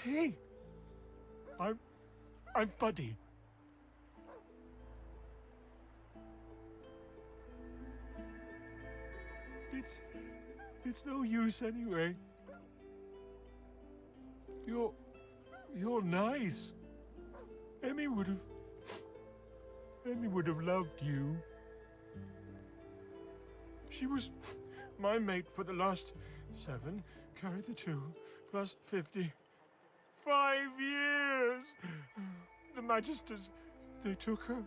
Hey, I'm Buddy. It's no use anyway. You're nice. Emmy would have loved you. She was my mate for the last 7, carry the 2, plus 50. 5 years! The Magisters, they took her.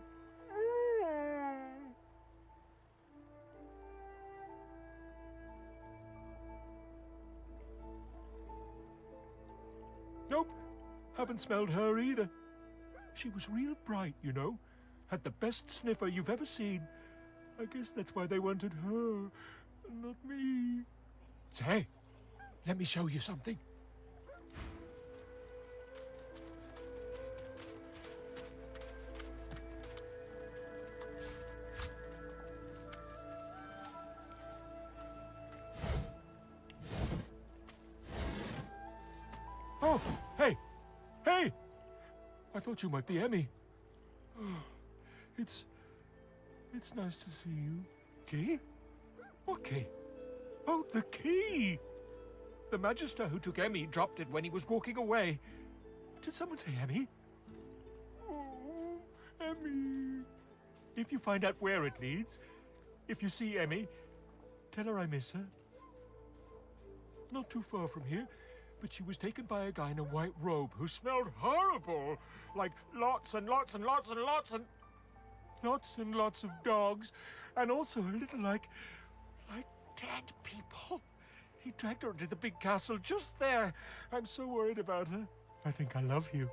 Nope, haven't smelled her either. She was real bright, you know. Had the best sniffer you've ever seen. I guess that's why they wanted her, not me. Say, let me show you something. Oh, hey! Hey! I thought you might be Emmy. It's nice to see you. Key? What key? Oh, the key! The Magister who took Emmy dropped it when he was walking away. Did someone say Emmy? Oh, Emmy. If you find out where it leads, if you see Emmy, tell her I miss her. Not too far from here, but she was taken by a guy in a white robe who smelled horrible. Like lots and lots and lots and lots and... lots and lots of dogs, and also a little like dead people. He dragged her into the big castle just there. I'm so worried about her. I think I love you.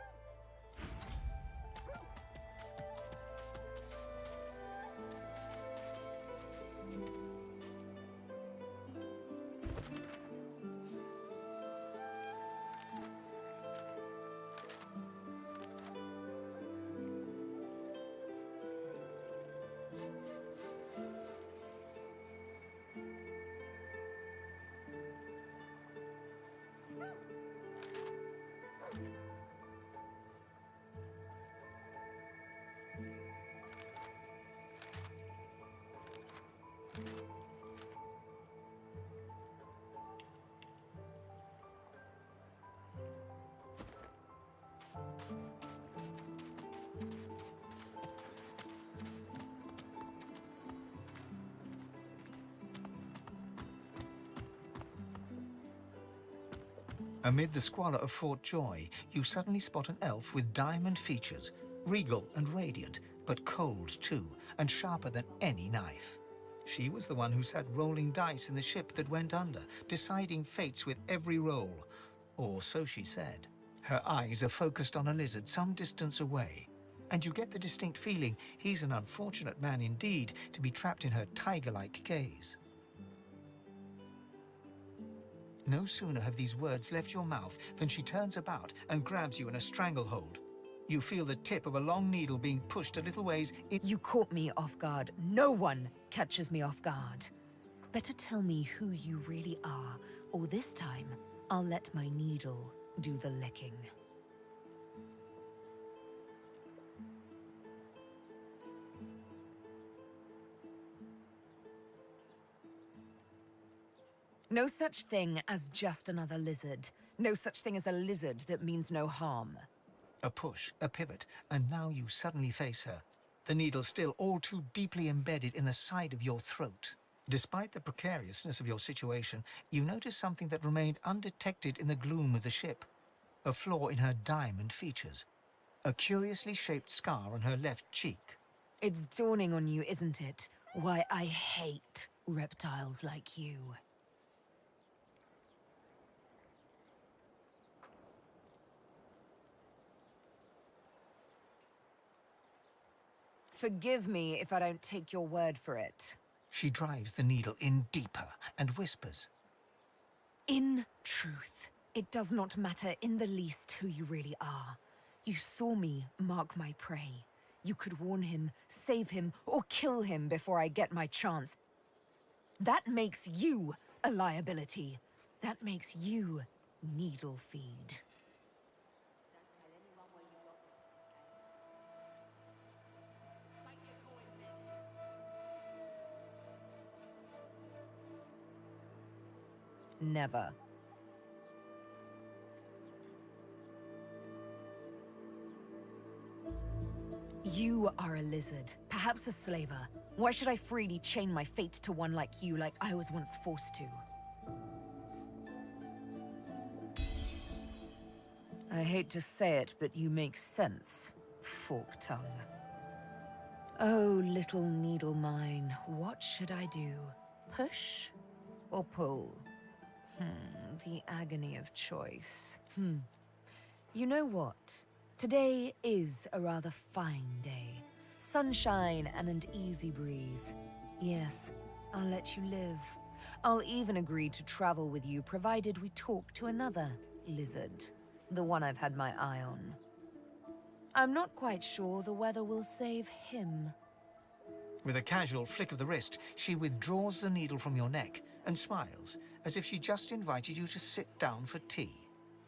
Amid the squalor of Fort Joy, you suddenly spot an elf with diamond features, regal and radiant, but cold too, and sharper than any knife. She was the one who sat rolling dice in the ship that went under, deciding fates with every roll. Or so she said. Her eyes are focused on a lizard some distance away, and you get the distinct feeling he's an unfortunate man indeed to be trapped in her tiger-like gaze. No sooner have these words left your mouth than she turns about and grabs you in a stranglehold. You feel the tip of a long needle being pushed a little ways in. You caught me off guard. No one catches me off guard. Better tell me who you really are, or this time, I'll let my needle do the licking. No such thing as just another lizard. No such thing as a lizard that means no harm. A push, a pivot, and now you suddenly face her. The needle still all too deeply embedded in the side of your throat. Despite the precariousness of your situation, you notice something that remained undetected in the gloom of the ship. A flaw in her diamond features. A curiously shaped scar on her left cheek. It's dawning on you, isn't it? Why I hate reptiles like you. Forgive me if I don't take your word for it. She drives the needle in deeper and whispers. In truth, it does not matter in the least who you really are. You saw me mark my prey. You could warn him, save him, or kill him before I get my chance. That makes you a liability. That makes you needle feed. Never. You are a lizard, perhaps a slaver. Why should I freely chain my fate to one like you, like I was once forced to? I hate to say it, but you make sense, fork tongue. Oh, little needle mine, what should I do? Push or pull? The agony of choice. You know what? Today is a rather fine day. Sunshine and an easy breeze. Yes, I'll let you live. I'll even agree to travel with you, provided we talk to another lizard. The one I've had my eye on. I'm not quite sure the weather will save him. With a casual flick of the wrist, she withdraws the needle from your neck and smiles, as if she just invited you to sit down for tea.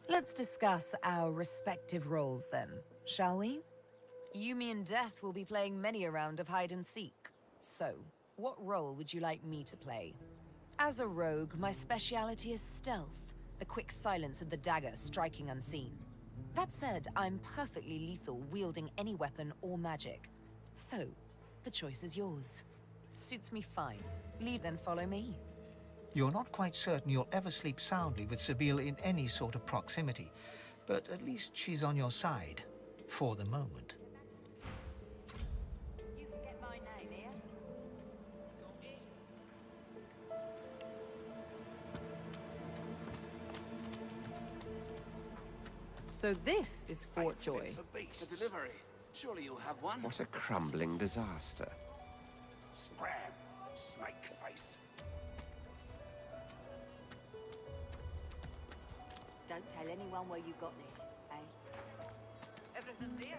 Let's discuss our respective roles then, shall we? You, me, and Death will be playing many a round of hide and seek. So, what role would you like me to play? As a rogue, my speciality is stealth, the quick silence of the dagger striking unseen. That said, I'm perfectly lethal, wielding any weapon or magic. So, the choice is yours. Suits me fine. Leave then follow me. You're not quite certain you'll ever sleep soundly with Sabine in any sort of proximity, but at least she's on your side, for the moment. You can get my name here. So this is Fort Joy. For delivery. Surely you'll have one. What a crumbling disaster. Scram, snake face. Don't tell anyone where you got this, eh? Everything there?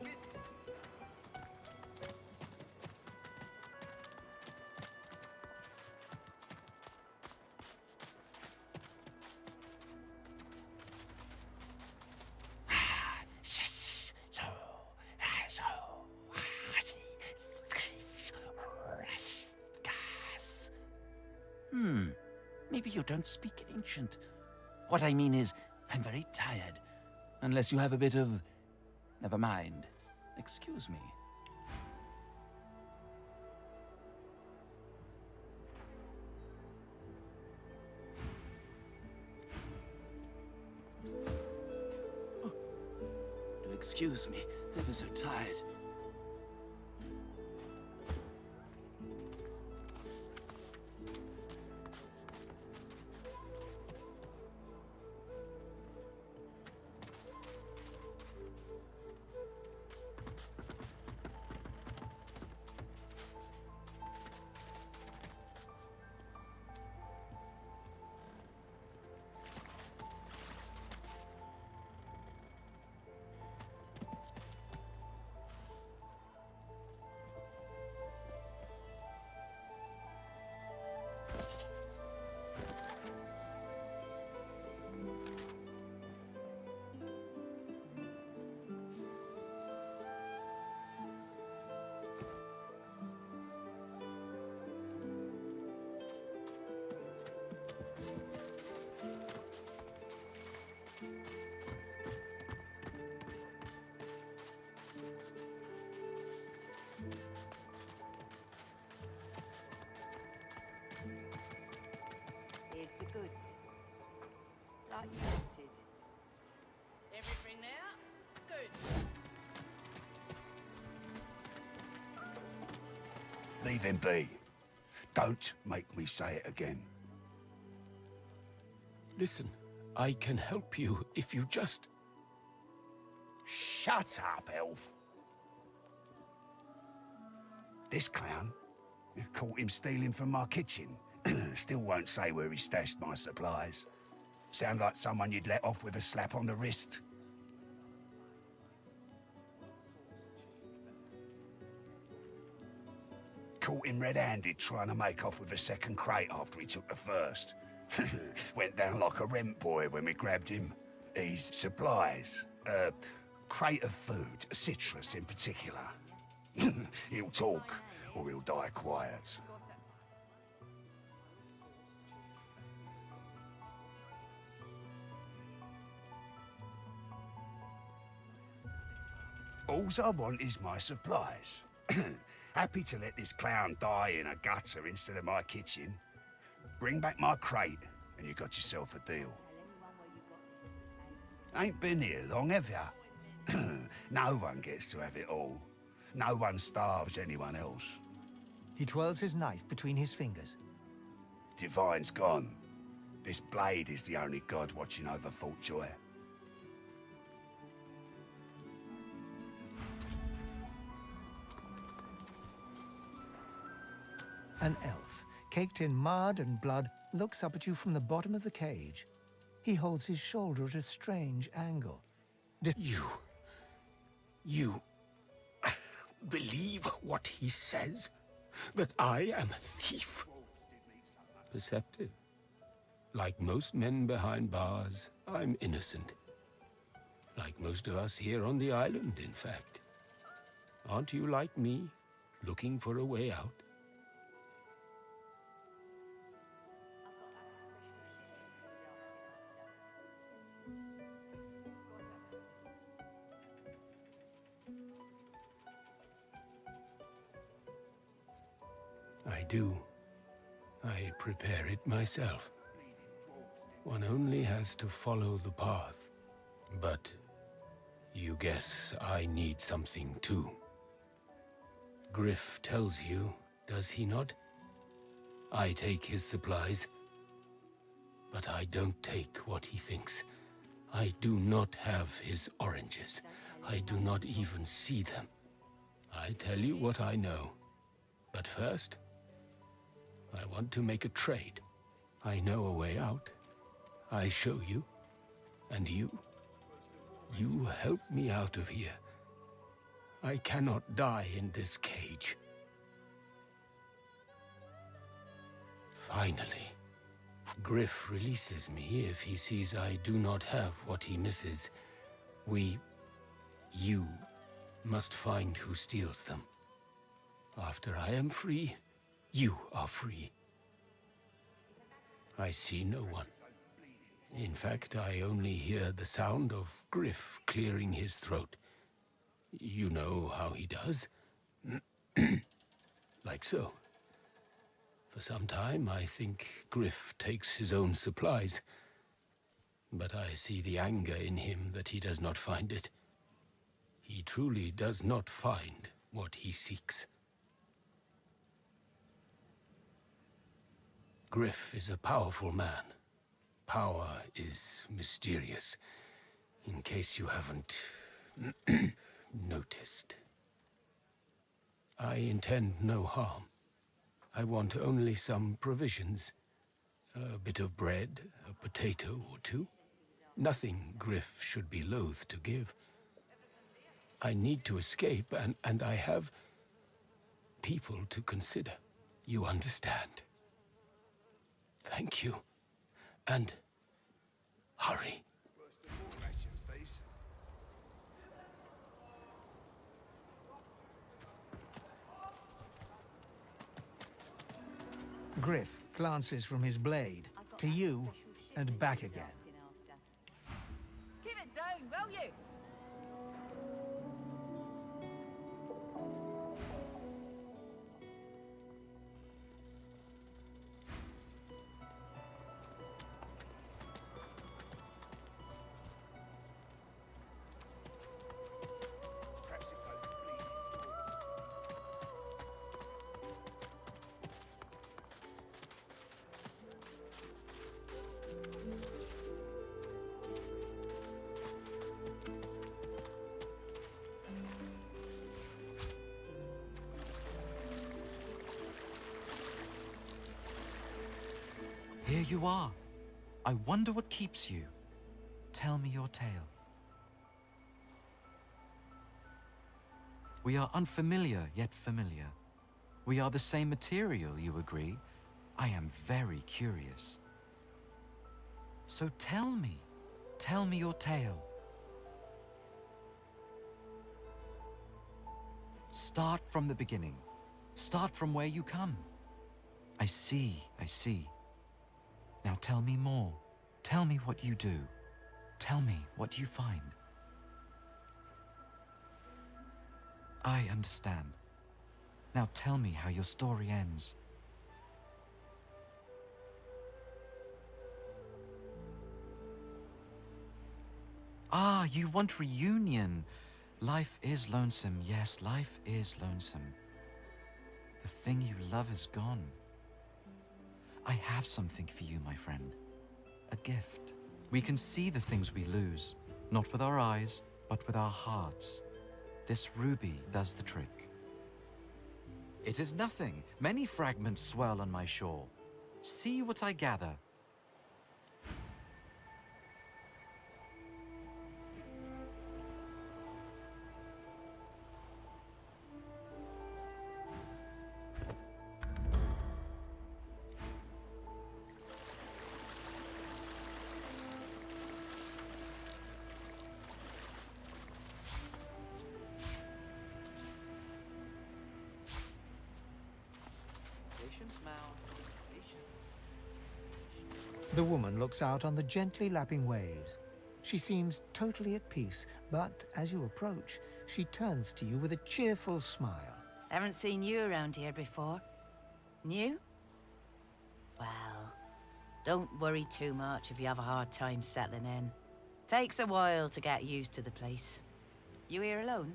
Good. Maybe you don't speak ancient. What I mean is, I'm very tired. Unless you have a bit of... Never mind. Excuse me. Oh, do excuse me. Never so tired. Here's the goods. Like you wanted. Everything now? Good. Leave him be. Don't make me say it again. Listen, I can help you if you just... Shut up, elf. This clown, caught him stealing from my kitchen. Still won't say where he stashed my supplies. Sound like someone you'd let off with a slap on the wrist. Caught him red-handed trying to make off with a second crate after he took the first. Went down like a rent boy when we grabbed him. His supplies, a crate of food, citrus in particular. He'll talk, or he'll die quiet. Alls I want is my supplies. Happy to let this clown die in a gutter instead of my kitchen. Bring back my crate, and you got yourself a deal. Ain't been here long, have ya? No one gets to have it all. No one starves anyone else. He twirls his knife between his fingers. Divine's gone. This blade is the only god watching over Fort Joy. An elf, caked in mud and blood, looks up at you from the bottom of the cage. He holds his shoulder at a strange angle. You believe what he says? That I am a thief? Perceptive. Like most men behind bars, I'm innocent. Like most of us here on the island, in fact. Aren't you like me, looking for a way out? I do. I prepare it myself. One only has to follow the path. But you guess I need something too. Griff tells you, does he not? I take his supplies. But I don't take what he thinks. I do not have his oranges. I do not even see them. I tell you what I know. But first, I want to make a trade. I know a way out. I show you. And you help me out of here. I cannot die in this cage. Finally, Griff releases me if he sees I do not have what he misses. You must find who steals them. After I am free, you are free. I see no one. In fact, I only hear the sound of Griff clearing his throat. You know how he does? Like so. For some time, I think Griff takes his own supplies. But I see the anger in him that he does not find it. He truly does not find what he seeks. Griff is a powerful man. Power is mysterious, in case you haven't noticed. I intend no harm. I want only some provisions. A bit of bread, a potato or two. Nothing Griff should be loath to give. I need to escape, and I have people to consider. You understand? Thank you. And hurry. Griff glances from his blade to you and back again. Keep it down, will you? Here you are. I wonder what keeps you. Tell me your tale. We are unfamiliar, yet familiar. We are the same material, you agree? I am very curious. So tell me your tale. Start from the beginning. Start from where you come. I see. Now tell me more. Tell me what you do. Tell me what you find. I understand. Now tell me how your story ends. Ah, you want reunion. Life is lonesome. Yes, life is lonesome. The thing you love is gone. I have something for you, my friend. A gift. We can see the things we lose, not with our eyes, but with our hearts. This ruby does the trick. It is nothing. Many fragments swirl on my shore. See what I gather. The woman looks out on the gently lapping waves. She seems totally at peace, but as you approach, she turns to you with a cheerful smile. Haven't seen you around here before. New? Well, don't worry too much if you have a hard time settling in. Takes a while to get used to the place. You here alone?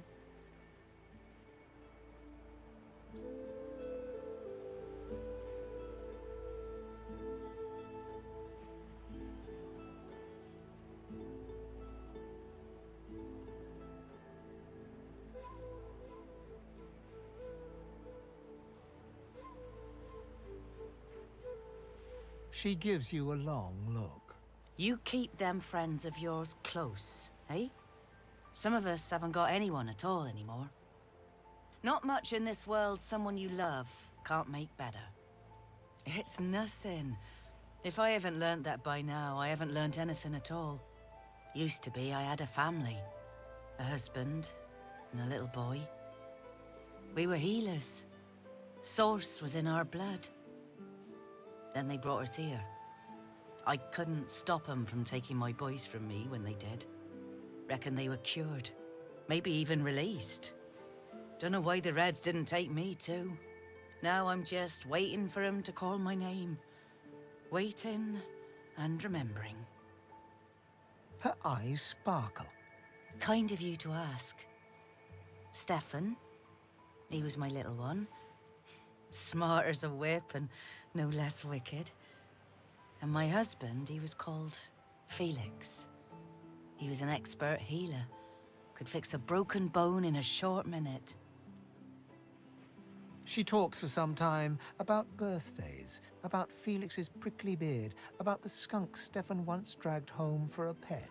She gives you a long look. You keep them friends of yours close, eh? Some of us haven't got anyone at all anymore. Not much in this world someone you love can't make better. It's nothing. If I haven't learnt that by now, I haven't learnt anything at all. Used to be I had a family. A husband and a little boy. We were healers. Source was in our blood. Then they brought us here. I couldn't stop them from taking my boys from me when they did. Reckon they were cured. Maybe even released. Don't know why the Reds didn't take me too. Now I'm just waiting for them to call my name. Waiting and remembering. Her eyes sparkle. Kind of you to ask. Stefan, he was my little one. Smart as a whip and no less wicked. And my husband, he was called Felix. He was an expert healer. Could fix a broken bone in a short minute. She talks for some time about birthdays, about Felix's prickly beard, about the skunk Stefan once dragged home for a pet.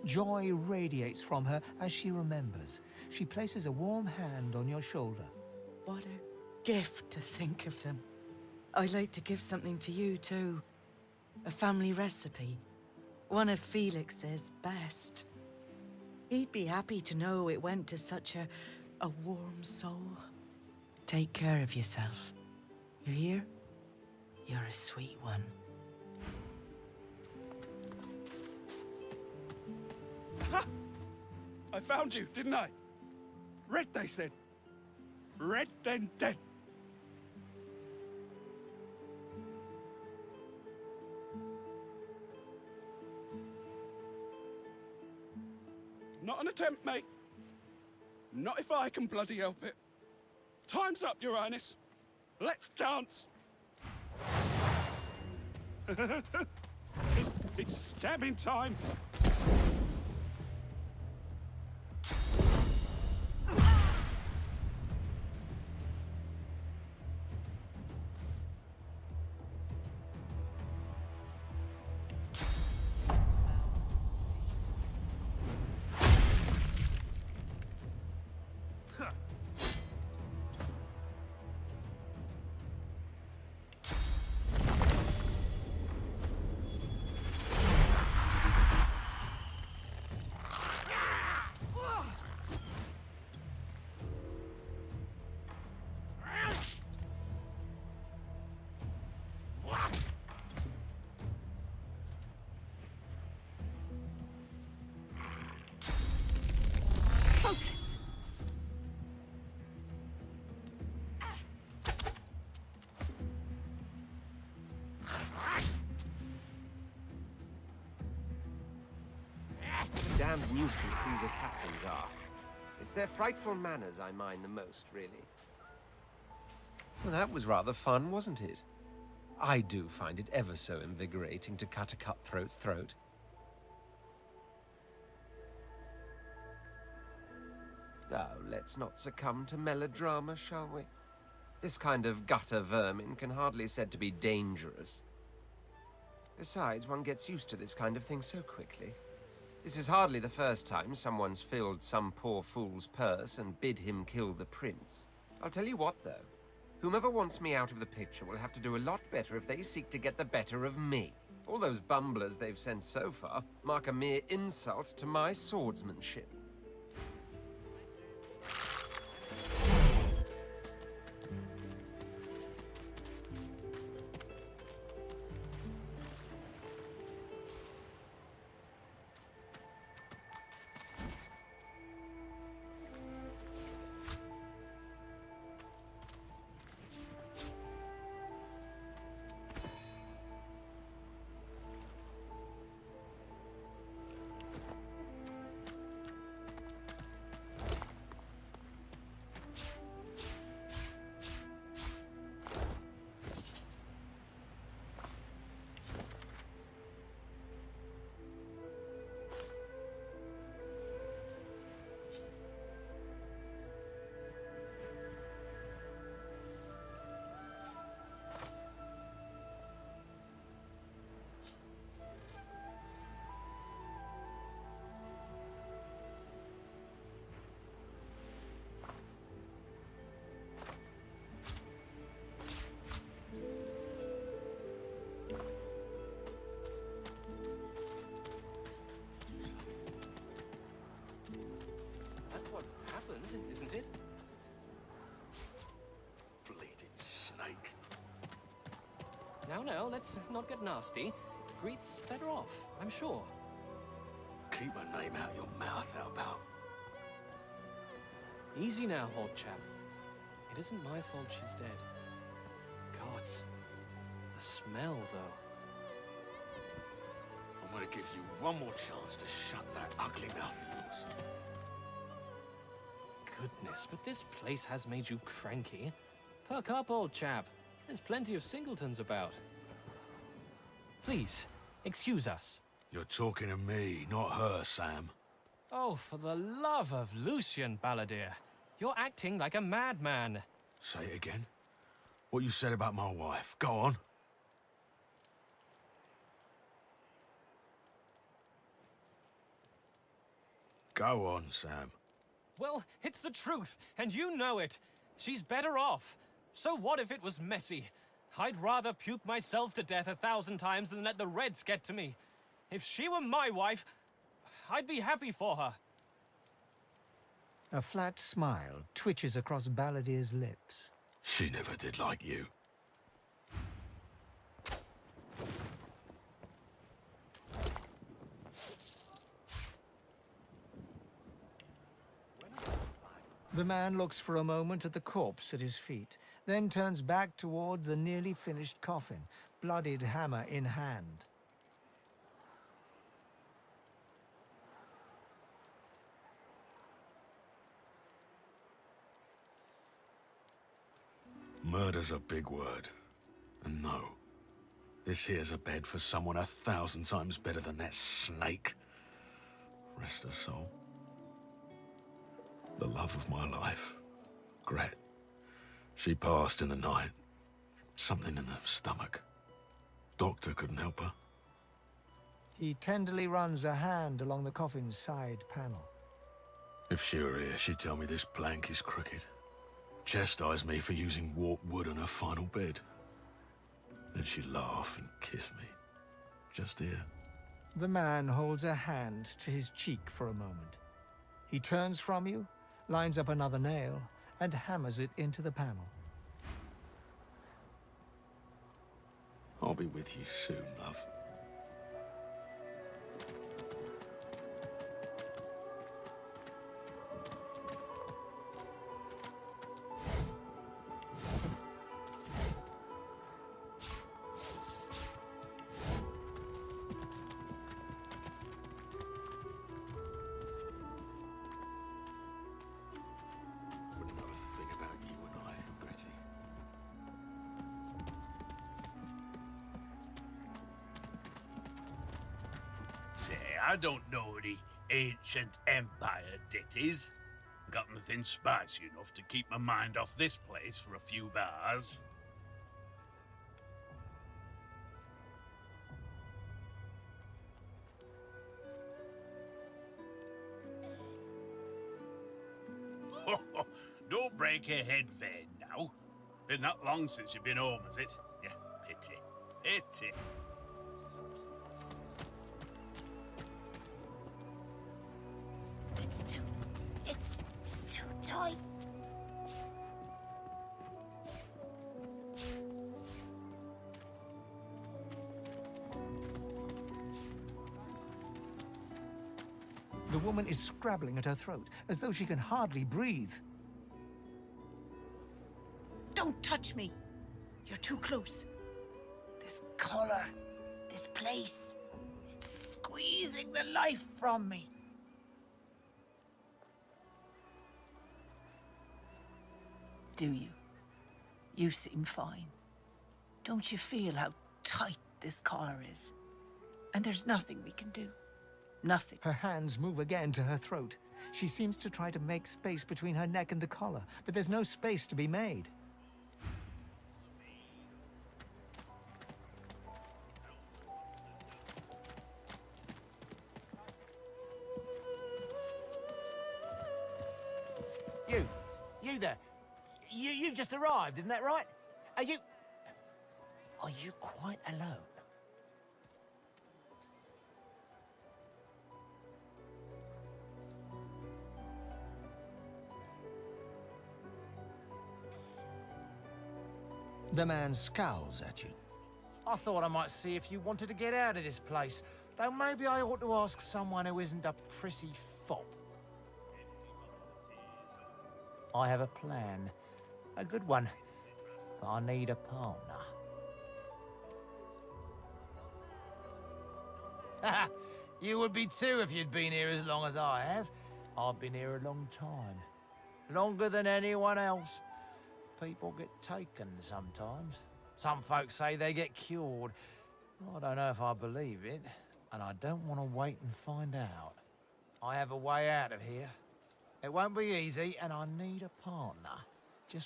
Joy radiates from her as she remembers. She places a warm hand on your shoulder. What a gift to think of them. I'd like to give something to you too. A family recipe. One of Felix's best. He'd be happy to know it went to such a warm soul. Take care of yourself. You hear? You're a sweet one. Ha! I found you, didn't I? Red, they said. Red, then dead. Not an attempt, mate. Not if I can bloody help it. Time's up, Your Highness. Let's dance. It's stabbing time. damned nuisance these assassins are. It's their frightful manners I mind the most, really. Well, that was rather fun, wasn't it? I do find it ever so invigorating to cut a cutthroat's throat. Oh, let's not succumb to melodrama, shall we? This kind of gutter vermin can hardly be said to be dangerous. Besides, one gets used to this kind of thing so quickly. This is hardly the first time someone's filled some poor fool's purse and bid him kill the prince. I'll tell you what, though. Whomever wants me out of the picture will have to do a lot better if they seek to get the better of me. All those bumblers they've sent so far mark a mere insult to my swordsmanship. Isn't it? Bleeding snake. Now, let's not get nasty. Greet's better off, I'm sure. Keep her name out your mouth, how about? Easy now, old chap. It isn't my fault she's dead. Gods. The smell, though. I'm gonna give you one more chance to shut that ugly mouth of yours. Goodness, but this place has made you cranky. Perk up, old chap. There's plenty of singletons about. Please, excuse us. You're talking to me, not her, Sam. Oh, for the love of Lucian, Balladeer. You're acting like a madman. Say it again. What you said about my wife. Go on. Go on, Sam. Well, it's the truth, and you know it. She's better off. So what if it was messy? I'd rather puke myself to death 1,000 times than let the Reds get to me. If she were my wife, I'd be happy for her. A flat smile twitches across Balladeer's lips. She never did like you. The man looks for a moment at the corpse at his feet, then turns back toward the nearly finished coffin, bloodied hammer in hand. Murder's a big word. And no, this here's a bed for someone 1,000 times better than that snake. Rest her soul. The love of my life. Gret. She passed in the night. Something in the stomach. Doctor couldn't help her. He tenderly runs a hand along the coffin's side panel. If she were here, she'd tell me this plank is crooked. Chastise me for using warped wood on her final bed. Then she'd laugh and kiss me. Just here. The man holds a hand to his cheek for a moment. He turns from you, lines up another nail, and hammers it into the panel. I'll be with you soon, love. I don't know any ancient empire ditties. Got nothing spicy enough to keep my mind off this place for a few bars. Don't break your head vain now. Been that long since you've been home, has it? Yeah, pity. Pity. It's too tight. The woman is scrabbling at her throat, as though she can hardly breathe. Don't touch me. You're too close. This collar, this place, it's squeezing the life from me. Do you? You seem fine. Don't you feel how tight this collar is? And there's nothing we can do. Nothing. Her hands move again to her throat. She seems to try to make space between her neck and the collar, but there's no space to be made. You there. You've just arrived, isn't that right? Are you quite alone? The man scowls at you. I thought I might see if you wanted to get out of this place. Though maybe I ought to ask someone who isn't a prissy fop. I have a plan. A good one. But I need a partner. Haha, you would be too if you'd been here as long as I have. I've been here a long time. Longer than anyone else. People get taken sometimes. Some folks say they get cured. I don't know if I believe it, and I don't want to wait and find out. I have a way out of here. It won't be easy, and I need a partner.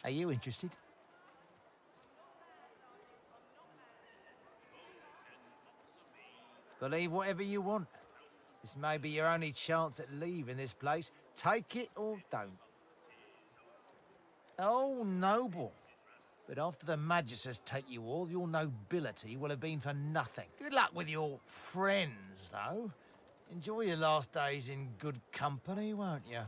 Are you interested? Believe whatever you want. This may be your only chance at leaving this place. Take it or don't. Oh, noble. But after the Magisters take you all, your nobility will have been for nothing. Good luck with your friends, though. Enjoy your last days in good company, won't you?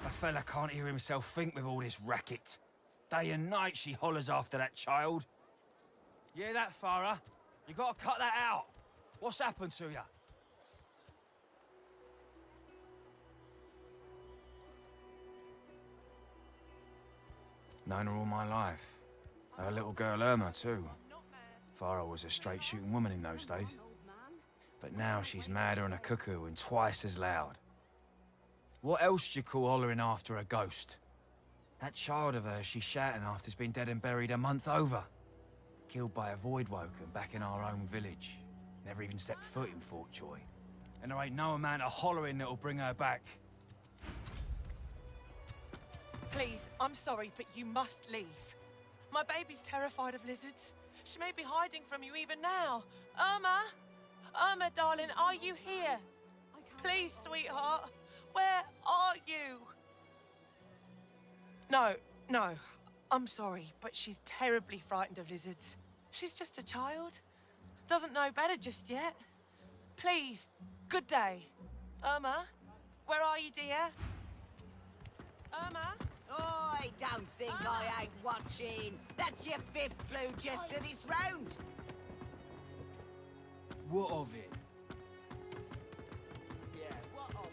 A fella can't hear himself think with all this racket. Day and night she hollers after that child. You hear that, Farah? You gotta cut that out. What's happened to you? Known her all my life. Her little girl Irma, too. Farah was a straight-shooting woman in those days. But now she's madder than a cuckoo and twice as loud. What else do you call hollering after a ghost? That child of hers she's shouting after's been dead and buried a month over. Killed by a void-woken back in our own village. Never even stepped foot in Fort Joy. And there ain't no amount of hollering that'll bring her back. Please, I'm sorry, but you must leave. My baby's terrified of lizards. She may be hiding from you even now. Irma! Irma, darling, are you here? Please, sweetheart. Where are you? No, I'm sorry, but she's terribly frightened of lizards. She's just a child. Doesn't know better just yet. Please, good day. Irma, where are you, dear? Irma? I don't think I ain't watching. That's your fifth clue just to this round. What of it? Yeah, what of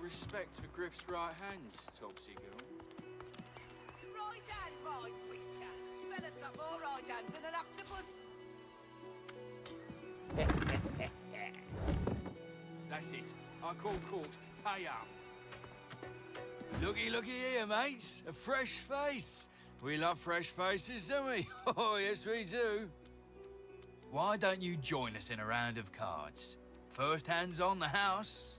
respect for Griff's right hand, Topsy girl. Right hand, my winker. Fella's got more right hands than an octopus. That's it. I call court. Pay up. Looky, looky here, mates. A fresh face. We love fresh faces, don't we? Oh, yes, we do. Why don't you join us in a round of cards? First hands on the house.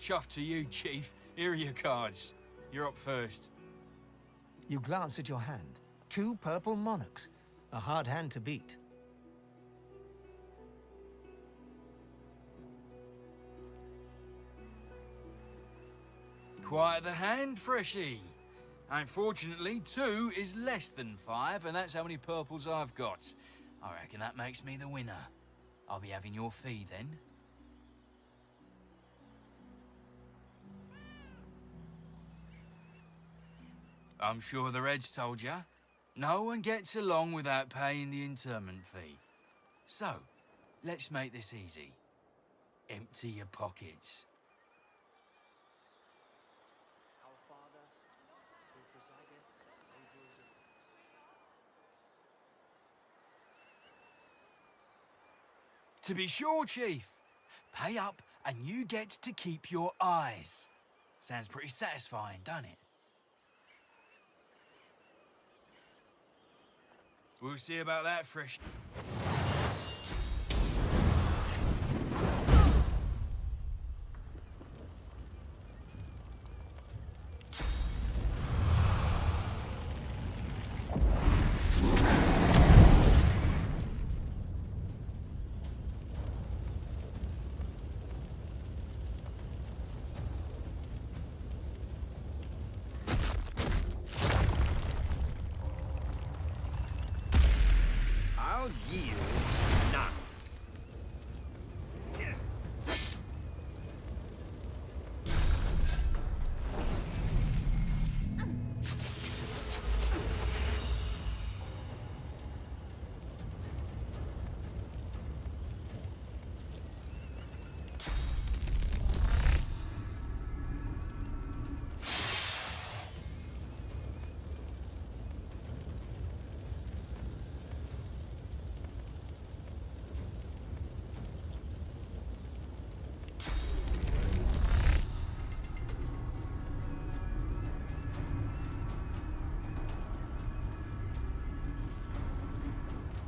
Chuff to you, Chief. Here are your cards. You're up first. You glance at your hand. 2 purple monarchs. A hard hand to beat. Quite the hand, Freshie. Unfortunately, 2 is less than 5, and that's how many purples I've got. I reckon that makes me the winner. I'll be having your fee then. I'm sure the Reds told you. No one gets along without paying the interment fee. So, let's make this easy. Empty your pockets. To be sure, Chief. Pay up and you get to keep your eyes. Sounds pretty satisfying, don't it? We'll see about that, Fresh. I'll yield none.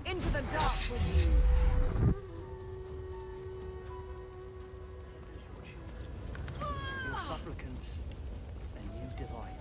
Into the dark with you! Your supplicants, and you divine.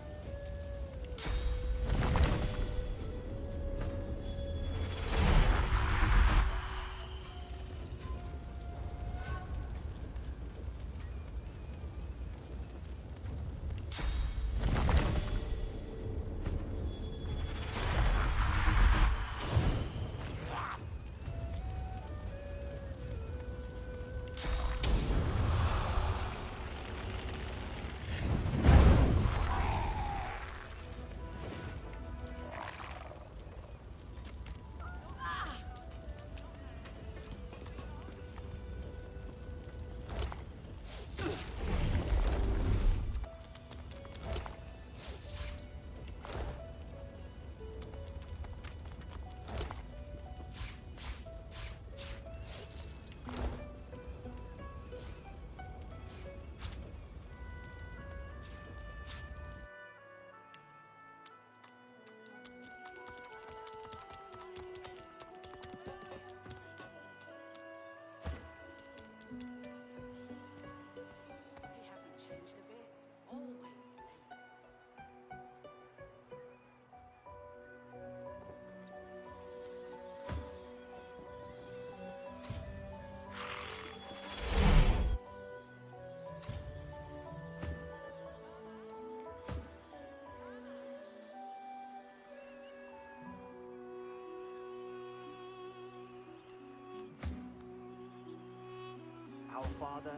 Our Father,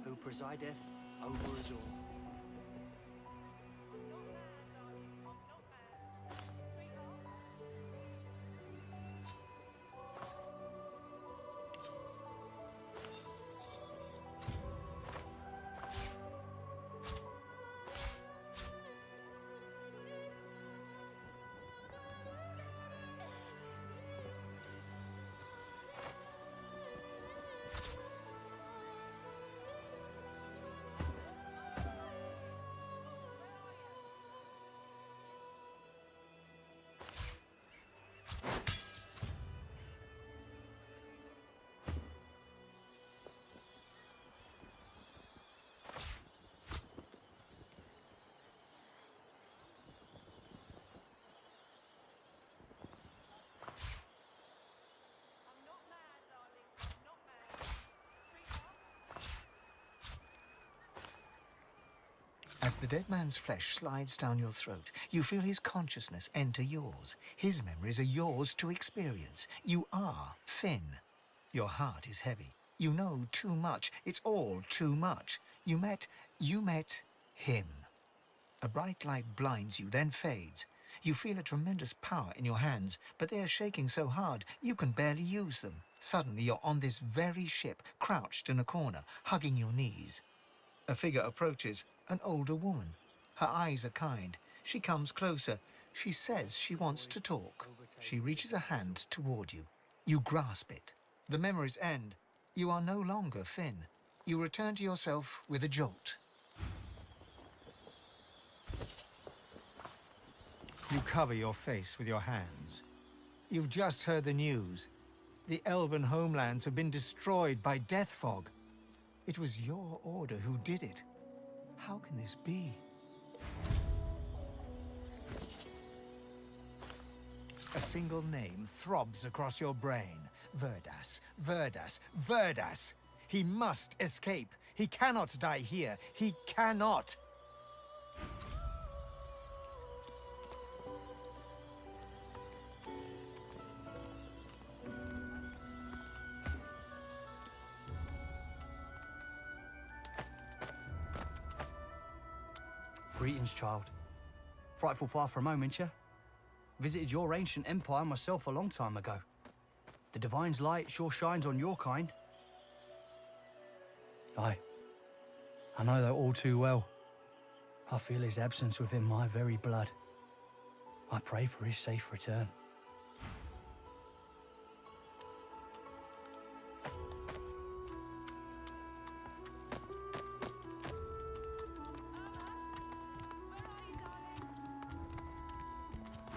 who presideth over us all. As the dead man's flesh slides down your throat, you feel his consciousness enter yours. His memories are yours to experience. You are Finn. Your heart is heavy. You know too much. It's all too much. You met him. A bright light blinds you, then fades. You feel a tremendous power in your hands, but they are shaking so hard you can barely use them. Suddenly you're on this very ship, crouched in a corner, hugging your knees. A figure approaches, an older woman. Her eyes are kind. She comes closer. She says she wants to talk. She reaches a hand toward you. You grasp it. The memories end. You are no longer Finn. You return to yourself with a jolt. You cover your face with your hands. You've just heard the news. The elven homelands have been destroyed by death fog. It was your order who did it. How can this be? A single name throbs across your brain. Verdas, Verdas, Verdas! He must escape. He cannot die here. He cannot! Greetings, child. Frightful far for a moment, yeah? Visited your ancient empire myself a long time ago. The Divine's light sure shines on your kind. Aye. I know that all too well. I feel his absence within my very blood. I pray for his safe return.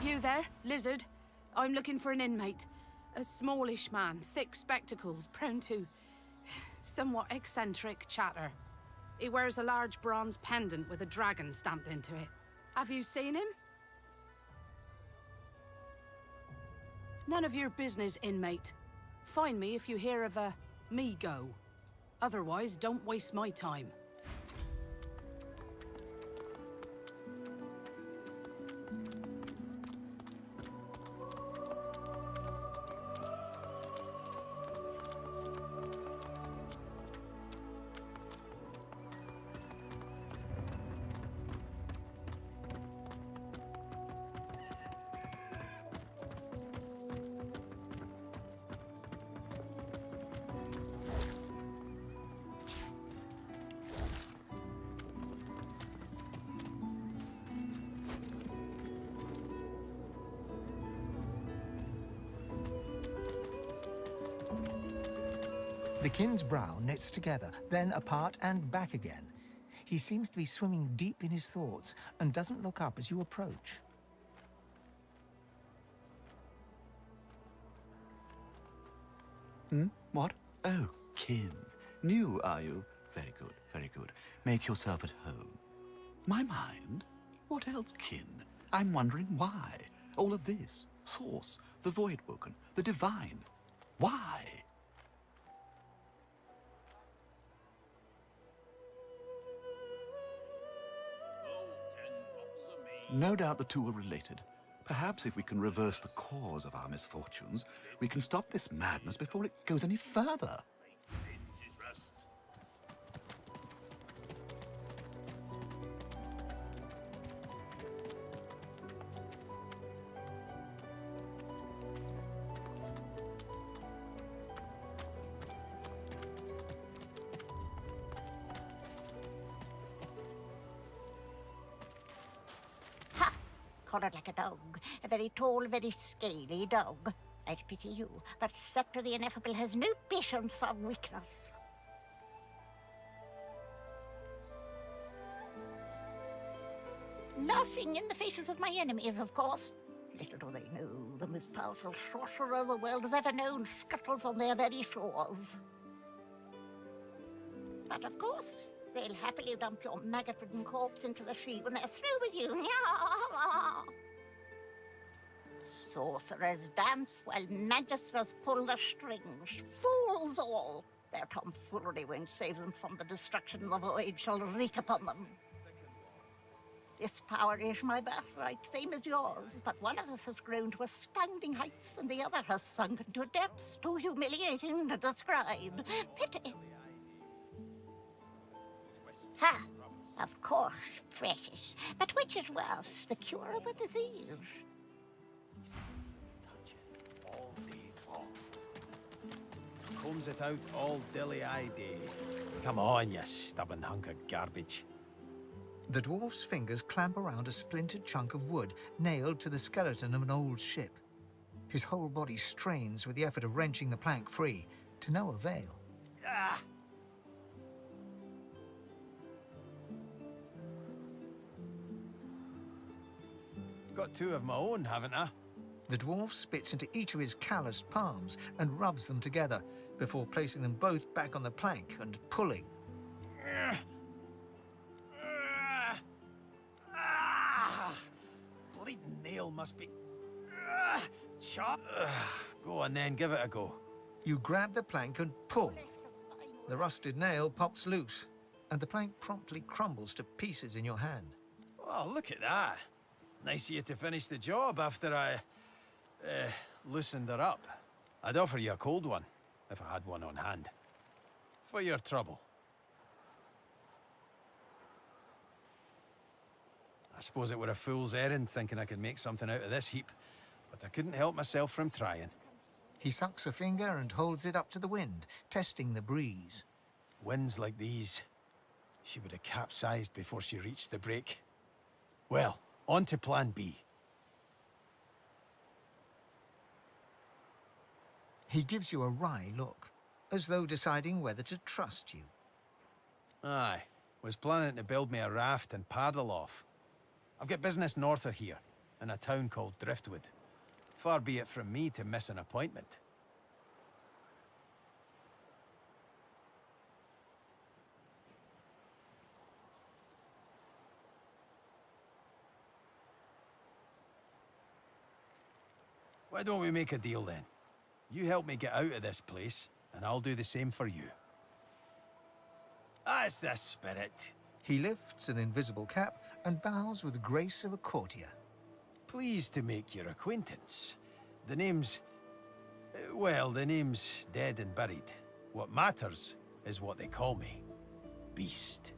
You there, lizard? I'm looking for an inmate. A smallish man, thick spectacles, prone to somewhat eccentric chatter. He wears a large bronze pendant with a dragon stamped into it. Have you seen him? None of your business, inmate. Find me if you hear of a me-go. Otherwise, don't waste my time. The kin's brow knits together, then apart and back again. He seems to be swimming deep in his thoughts and doesn't look up as you approach. What? Oh, kin. New, are you? Very good, very good. Make yourself at home. My mind? What else, kin? I'm wondering why. All of this. Source, the Voidwoken, the Divine. Why? No doubt the two are related. Perhaps if we can reverse the cause of our misfortunes, we can stop this madness before it goes any further. Collared like a dog. A very tall, very scaly dog. I pity you, but Sceptre the Ineffable has no patience for weakness. Laughing in the faces of my enemies, of course. Little do they know, the most powerful sorcerer the world has ever known scuttles on their very shores. But of course, they'll happily dump your maggot-ridden corpse into the sea when they're through with you. Sorcerers dance while magisters pull the strings. Fools all! Their tomfoolery won't save them from the destruction the void shall wreak upon them. This power is my birthright, same as yours, but one of us has grown to astounding heights and the other has sunk into depths too humiliating to describe. Pity. Ha! Of course, precious. But which is worse, the cure or the disease? Comes it out all dilly-eyed day. Come on, you stubborn hunk of garbage. The dwarf's fingers clamp around a splintered chunk of wood nailed to the skeleton of an old ship. His whole body strains with the effort of wrenching the plank free, to no avail. Ah! Got two of my own, haven't I? The dwarf spits into each of his calloused palms and rubs them together before placing them both back on the plank and pulling. Bleeding nail must be... Chop. Go on then, give it a go. You grab the plank and pull. The rusted nail pops loose, and the plank promptly crumbles to pieces in your hand. Oh, look at that. Nice of you to finish the job after I... loosened her up. I'd offer you a cold one, if I had one on hand. For your trouble. I suppose it were a fool's errand thinking I could make something out of this heap, but I couldn't help myself from trying. He sucks a finger and holds it up to the wind, testing the breeze. Winds like these, she would have capsized before she reached the break. Well, on to plan B. He gives you a wry look, as though deciding whether to trust you. Aye, was planning to build me a raft and paddle off. I've got business north of here, in a town called Driftwood. Far be it from me to miss an appointment. Why don't we make a deal then? You help me get out of this place, and I'll do the same for you. That's the spirit. He lifts an invisible cap and bows with the grace of a courtier. Pleased to make your acquaintance. The name's... well, the name's dead and buried. What matters is what they call me. Beast.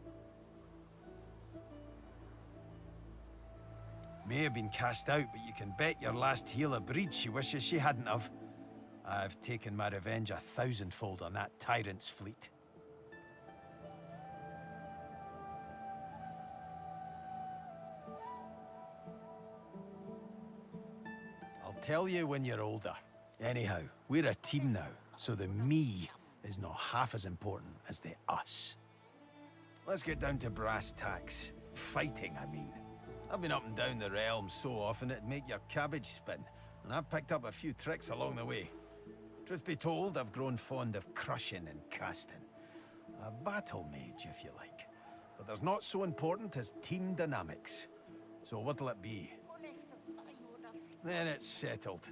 May have been cast out, but you can bet your last heel of breed she wishes she hadn't have. I've taken my revenge 1,000-fold on that tyrant's fleet. I'll tell you when you're older. Anyhow, we're a team now, so the me is not half as important as the us. Let's get down to brass tacks. Fighting, I mean. I've been up and down the realm so often it'd make your cabbage spin, and I've picked up a few tricks along the way. Truth be told, I've grown fond of crushing and casting. A battle mage, if you like. But there's not so important as team dynamics. So what'll it be? Then it's settled.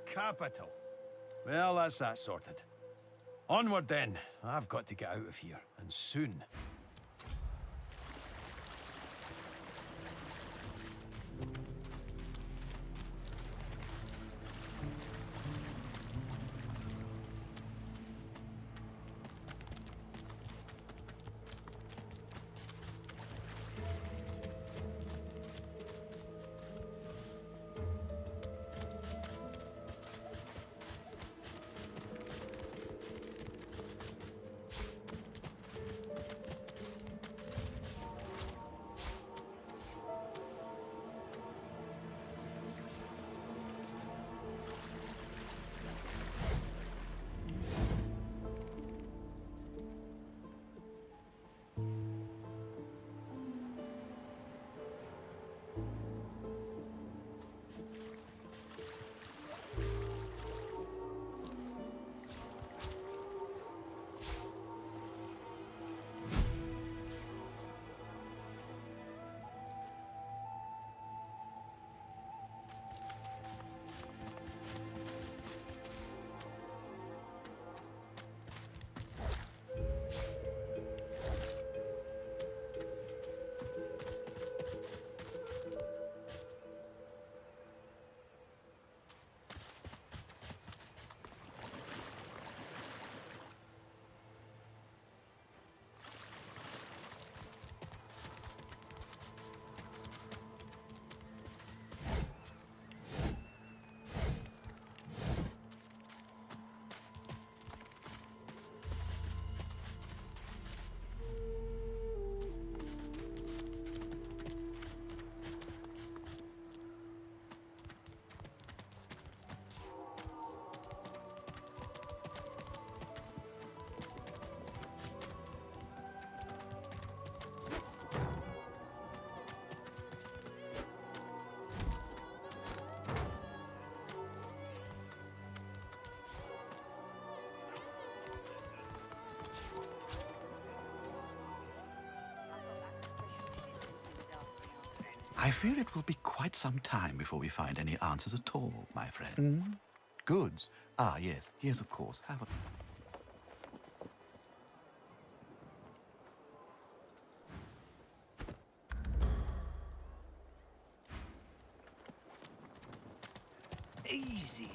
Capital. Well, that's that sorted. Onward then. I've got to get out of here, and soon. I fear it will be quite some time before we find any answers at all, my friend. Goods? Ah, yes. Yes, of course. Have a... Easy.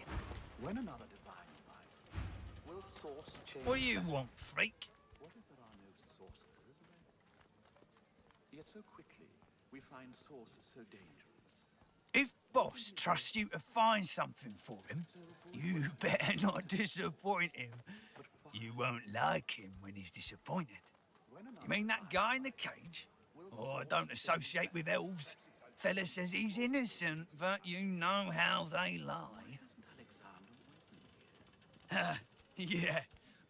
When another divine arrives, will source change... What do you want, freak? What if there are no sorcerers around? Yet so quickly, we find sources so dangerous. If Boss trusts you to find something for him, you better not disappoint him. You won't like him when he's disappointed. You mean that guy in the cage? Oh, I don't associate with elves. Fella says he's innocent, but you know how they lie. Yeah,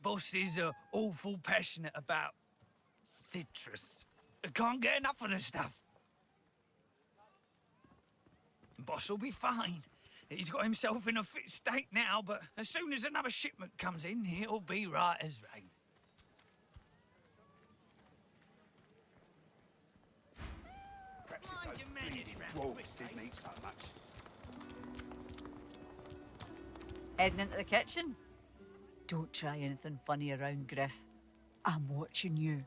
Boss is awful passionate about citrus. I can't get enough of the stuff. Boss will be fine. He's got himself in a fit state now, but as soon as another shipment comes in, he'll be right as rain. Perhaps if those bleeding dwarves didn't eat so much. Heading into the kitchen? Don't try anything funny around, Griff. I'm watching you.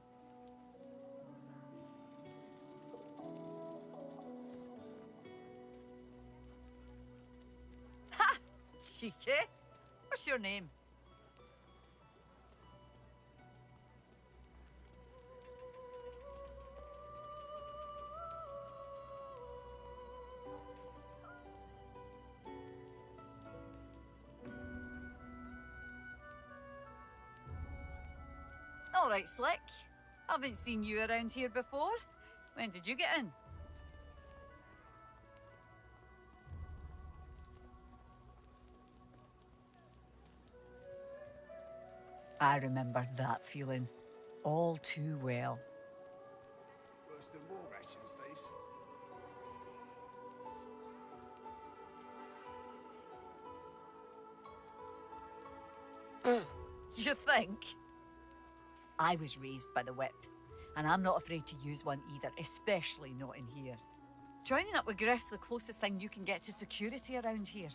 Ha! Cheeky. What's your name? All right, Slick. Haven't seen you around here before. When did you get in? I remember that feeling all too well. Worse than war rations, these. You think? I was raised by the whip, and I'm not afraid to use one either, especially not in here. Joining up with Griff's the closest thing you can get to security around here.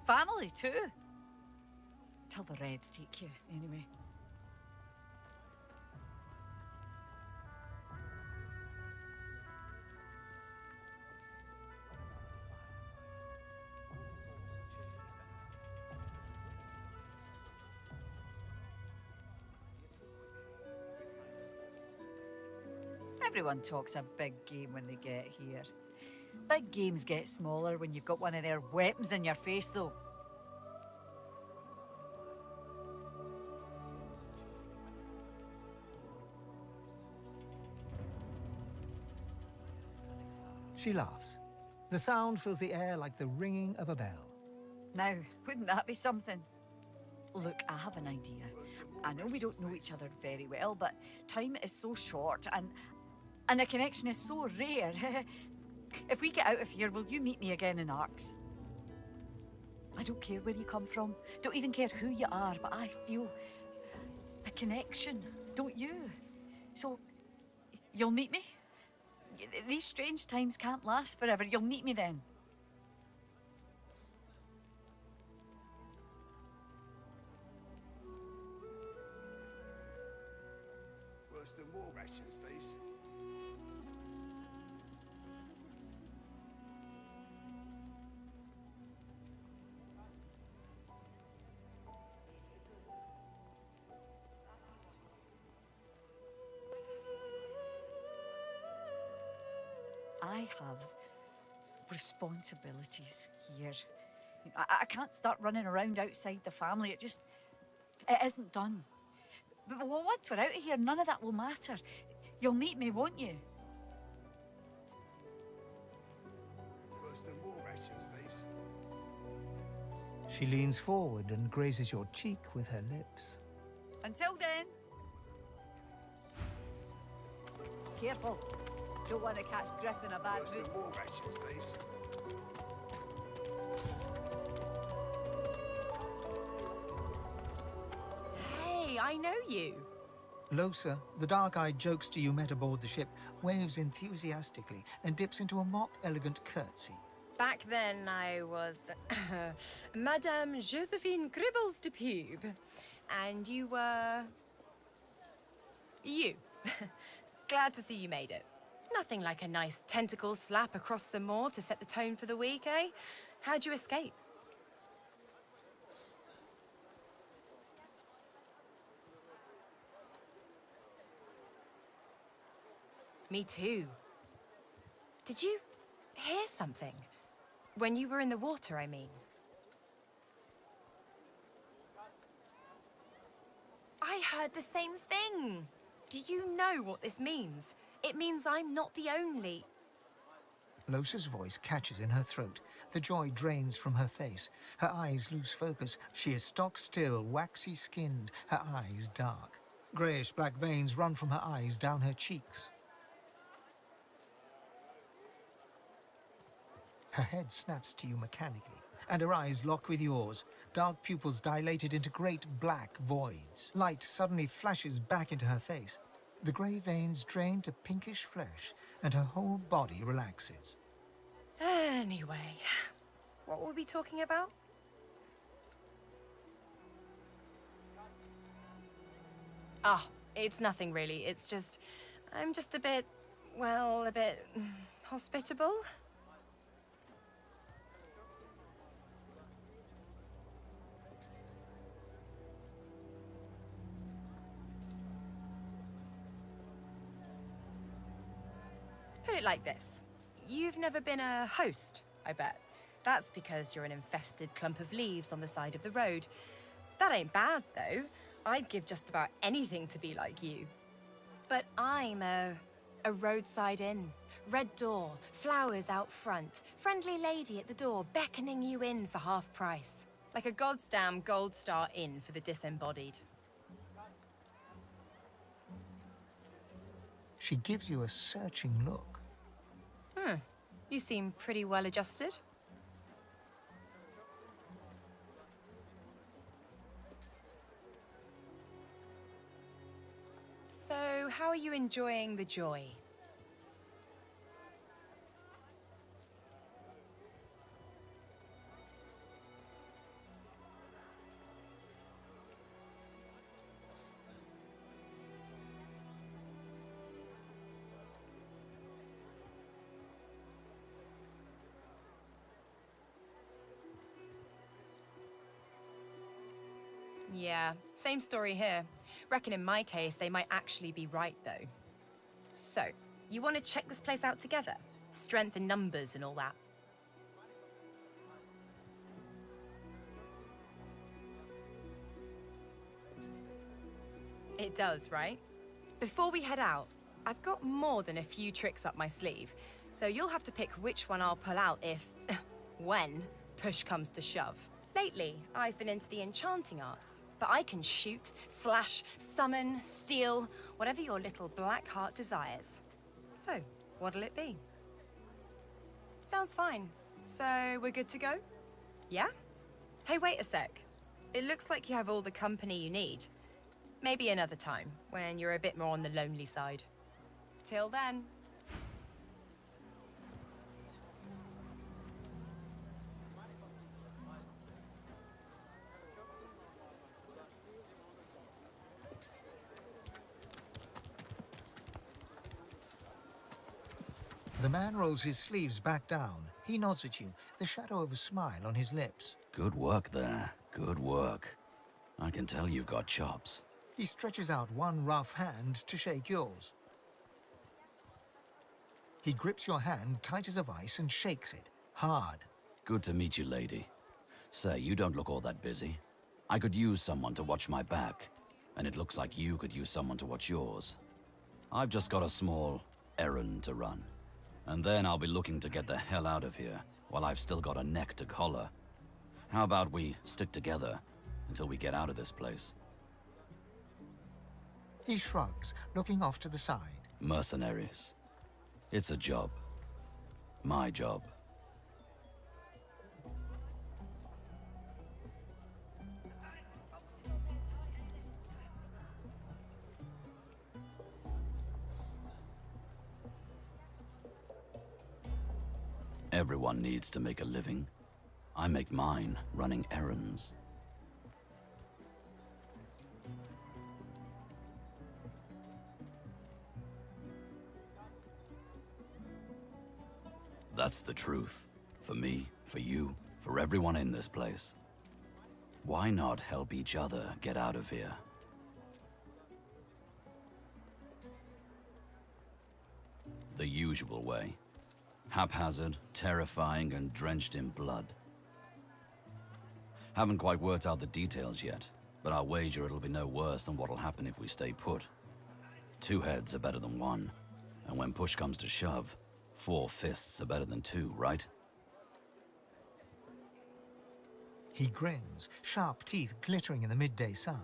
Family, too. Till the Reds take you, anyway. Everyone talks a big game when they get here. Big games get smaller when you've got one of their weapons in your face, though. She laughs. The sound fills the air like the ringing of a bell. Now, wouldn't that be something? Look, I have an idea. I know we don't know each other very well, but time is so short and a connection is so rare. If we get out of here, will you meet me again in Arx? I don't care where you come from, don't even care who you are, but I feel a connection, don't you? So, you'll meet me? These strange times can't last forever. You'll meet me then. Worse than war rations, these. I have responsibilities here. I can't start running around outside the family. It isn't done. But once we're out of here, none of that will matter. You'll meet me, won't you? Worse than war rations, these. She leans forward and grazes your cheek with her lips. Until then. Careful. Don't want to catch Griff in a bad Worse mood. than war rations, these. Hey, I know you. Losa, the dark-eyed jokester you met aboard the ship, waves enthusiastically and dips into a mock elegant curtsy. Back then, I was Madame Josephine Gribbles de Pube. And you were... you. Glad to see you made it. Nothing like a nice tentacle slap across the moor to set the tone for the week, eh? How'd you escape? Me too. Did you hear something? When you were in the water, I mean. I heard the same thing. Do you know what this means? It means I'm not the only... Losa's voice catches in her throat. The joy drains from her face. Her eyes lose focus. She is stock-still, waxy-skinned, her eyes dark. Greyish-black veins run from her eyes down her cheeks. Her head snaps to you mechanically, and her eyes lock with yours. Dark pupils dilated into great black voids. Light suddenly flashes back into her face. The grey veins drain to pinkish flesh, and her whole body relaxes. Anyway, what were we talking about? Ah, it's nothing really. It's just... I'm just a bit... well, a bit... hospitable? Put it like this. You've never been a host, I bet. That's because you're an infested clump of leaves on the side of the road. That ain't bad, though. I'd give just about anything to be like you. But I'm a roadside inn. Red door, flowers out front, friendly lady at the door beckoning you in for half price. Like a goddamn gold star inn for the disembodied. She gives you a searching look. You seem pretty well adjusted. So, how are you enjoying the joy? Yeah, same story here. Reckon in my case, they might actually be right, though. So, you want to check this place out together? Strength in numbers and all that. It does, right? Before we head out, I've got more than a few tricks up my sleeve, so you'll have to pick which one I'll pull out if... when push comes to shove. Lately, I've been into the enchanting arts, but I can shoot, slash, summon, steal, whatever your little black heart desires. So, what'll it be? Sounds fine. So, we're good to go? Yeah? Hey, wait a sec. It looks like you have all the company you need. Maybe another time, when you're a bit more on the lonely side. Till then. The man rolls his sleeves back down. He nods at you, the shadow of a smile on his lips. Good work there. Good work. I can tell you've got chops. He stretches out one rough hand to shake yours. He grips your hand tight as a vice and shakes it, hard. Good to meet you, lady. Say, you don't look all that busy. I could use someone to watch my back, and it looks like you could use someone to watch yours. I've just got a small errand to run. And then I'll be looking to get the hell out of here, while I've still got a neck to collar. How about we stick together until we get out of this place? He shrugs, looking off to the side. Mercenaries. It's a job. My job. Everyone needs to make a living. I make mine running errands. That's the truth. For me, for you, for everyone in this place. Why not help each other get out of here? The usual way. Haphazard, terrifying, and drenched in blood. Haven't quite worked out the details yet, but I'll wager it'll be no worse than what'll happen if we stay put. 2 heads are better than 1, and when push comes to shove, 4 fists are better than 2, right? He grins, sharp teeth glittering in the midday sun.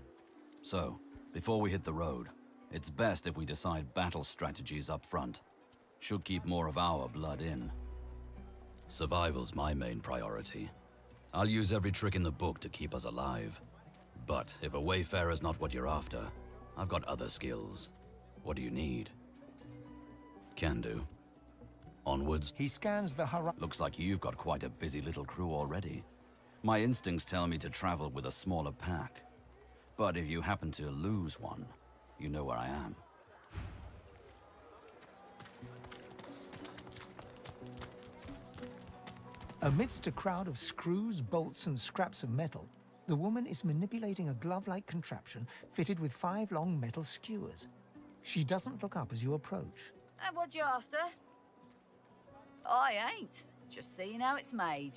So, before we hit the road, it's best if we decide battle strategies up front. Should keep more of our blood in. Survival's my main priority. I'll use every trick in the book to keep us alive. But if a wayfarer's not what you're after, I've got other skills. What do you need? Can do. Onwards. He scans the horizon. Looks like you've got quite a busy little crew already. My instincts tell me to travel with a smaller pack. But if you happen to lose one, you know where I am. Amidst a crowd of screws, bolts, and scraps of metal, the woman is manipulating a glove-like contraption fitted with 5 long metal skewers. She doesn't look up as you approach. And what you after? I ain't. Just seeing how it's made.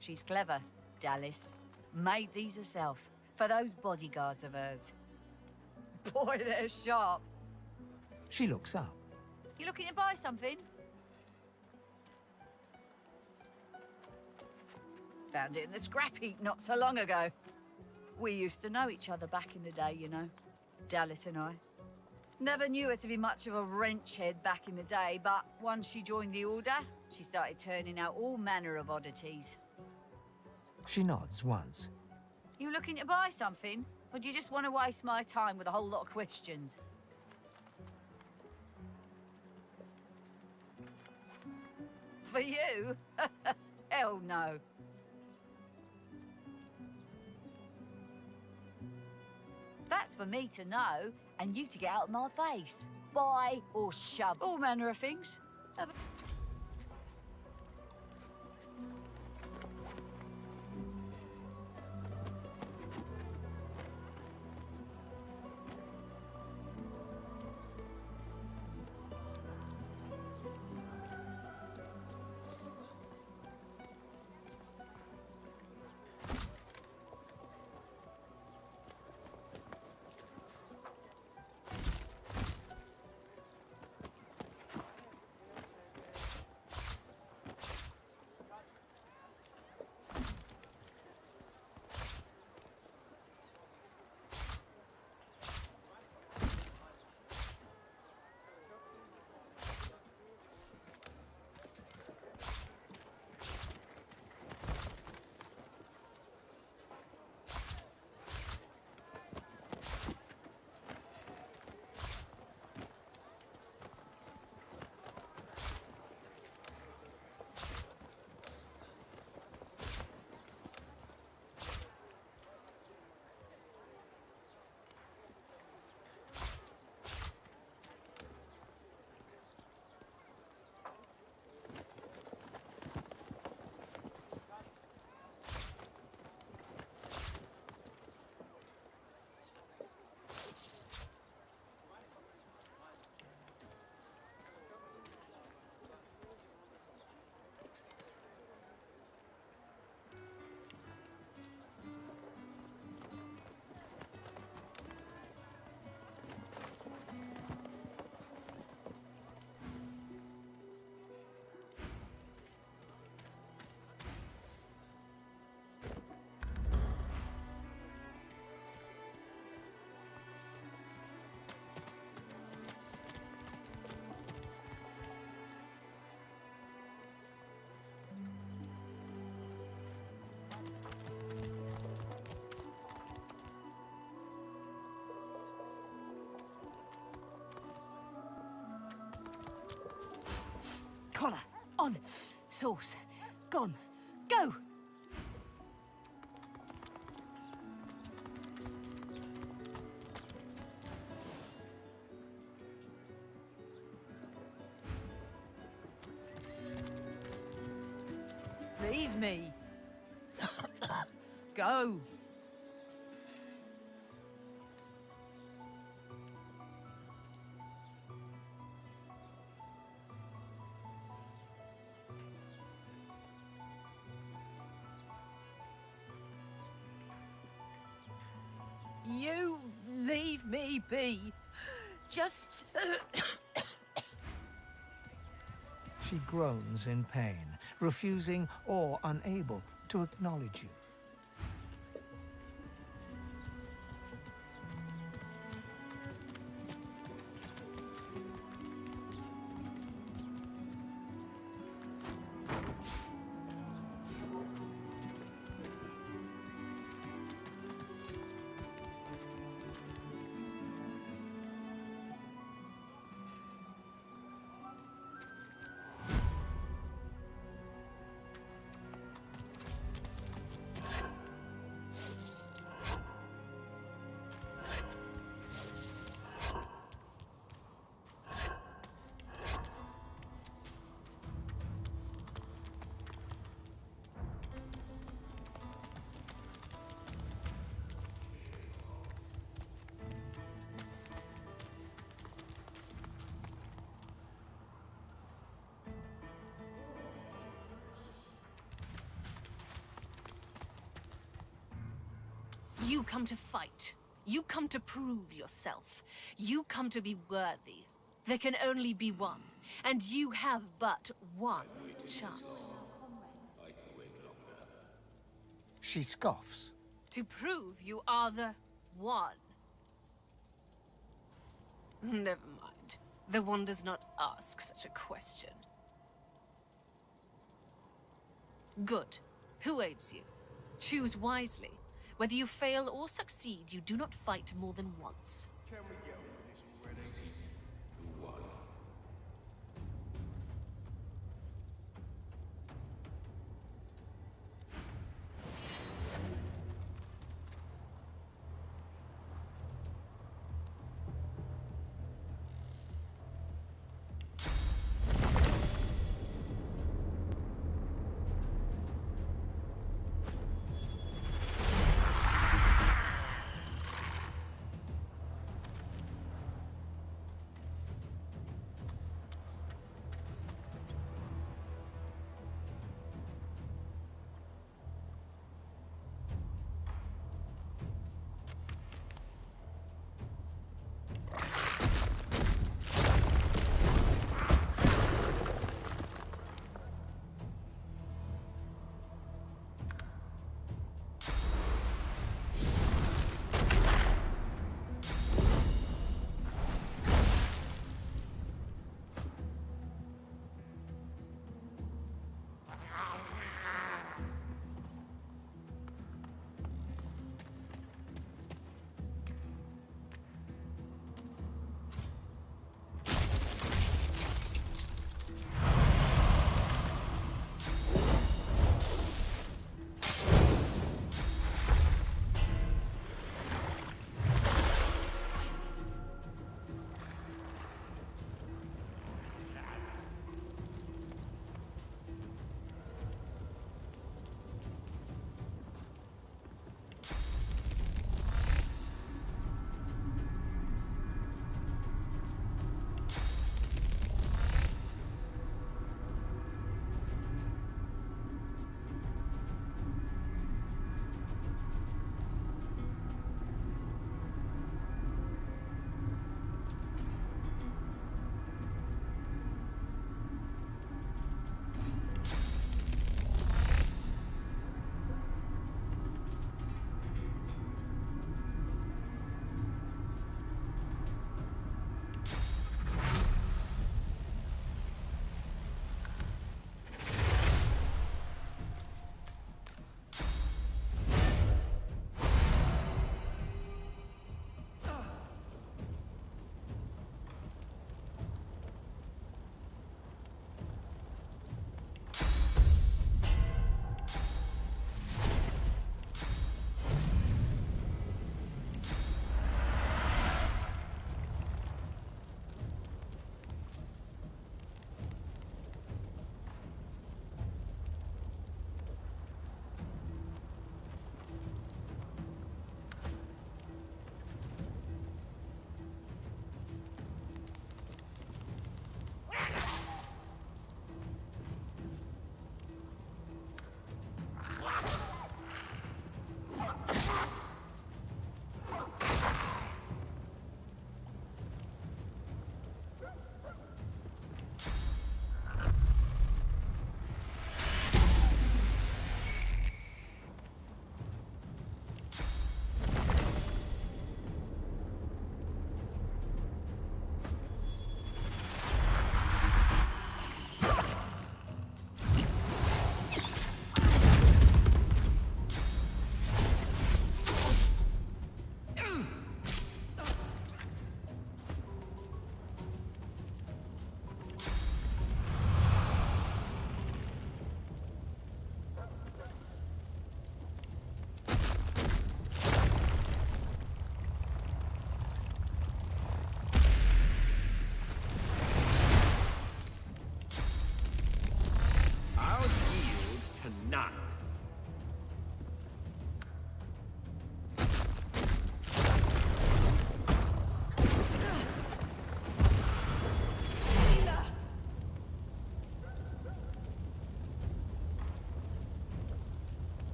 She's clever, Dallas. Made these herself, for those bodyguards of hers. Boy, they're sharp. She looks up. You looking to buy something? Found it in the scrap heap not so long ago. We used to know each other back in the day, you know. Dallas and I. Never knew her to be much of a wrench head back in the day, but once she joined the Order, she started turning out all manner of oddities. She nods once. You looking to buy something? Or do you just want to waste my time with a whole lot of questions? For you? Hell no. That's for me to know, and you to get out of my face. Buy or shove. All manner of things. Collar, on, sauce. Gone. Go! Leave me. Go. You leave me be. Just... She groans in pain, refusing or unable to acknowledge you. You come to fight. You come to prove yourself. You come to be worthy. There can only be one, and you have but one chance. She scoffs. To prove you are the one. Never mind. The one does not ask such a question. Good. Who aids you? Choose wisely. Whether you fail or succeed, you do not fight more than once. Can we get with this already? The one.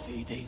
Feeding.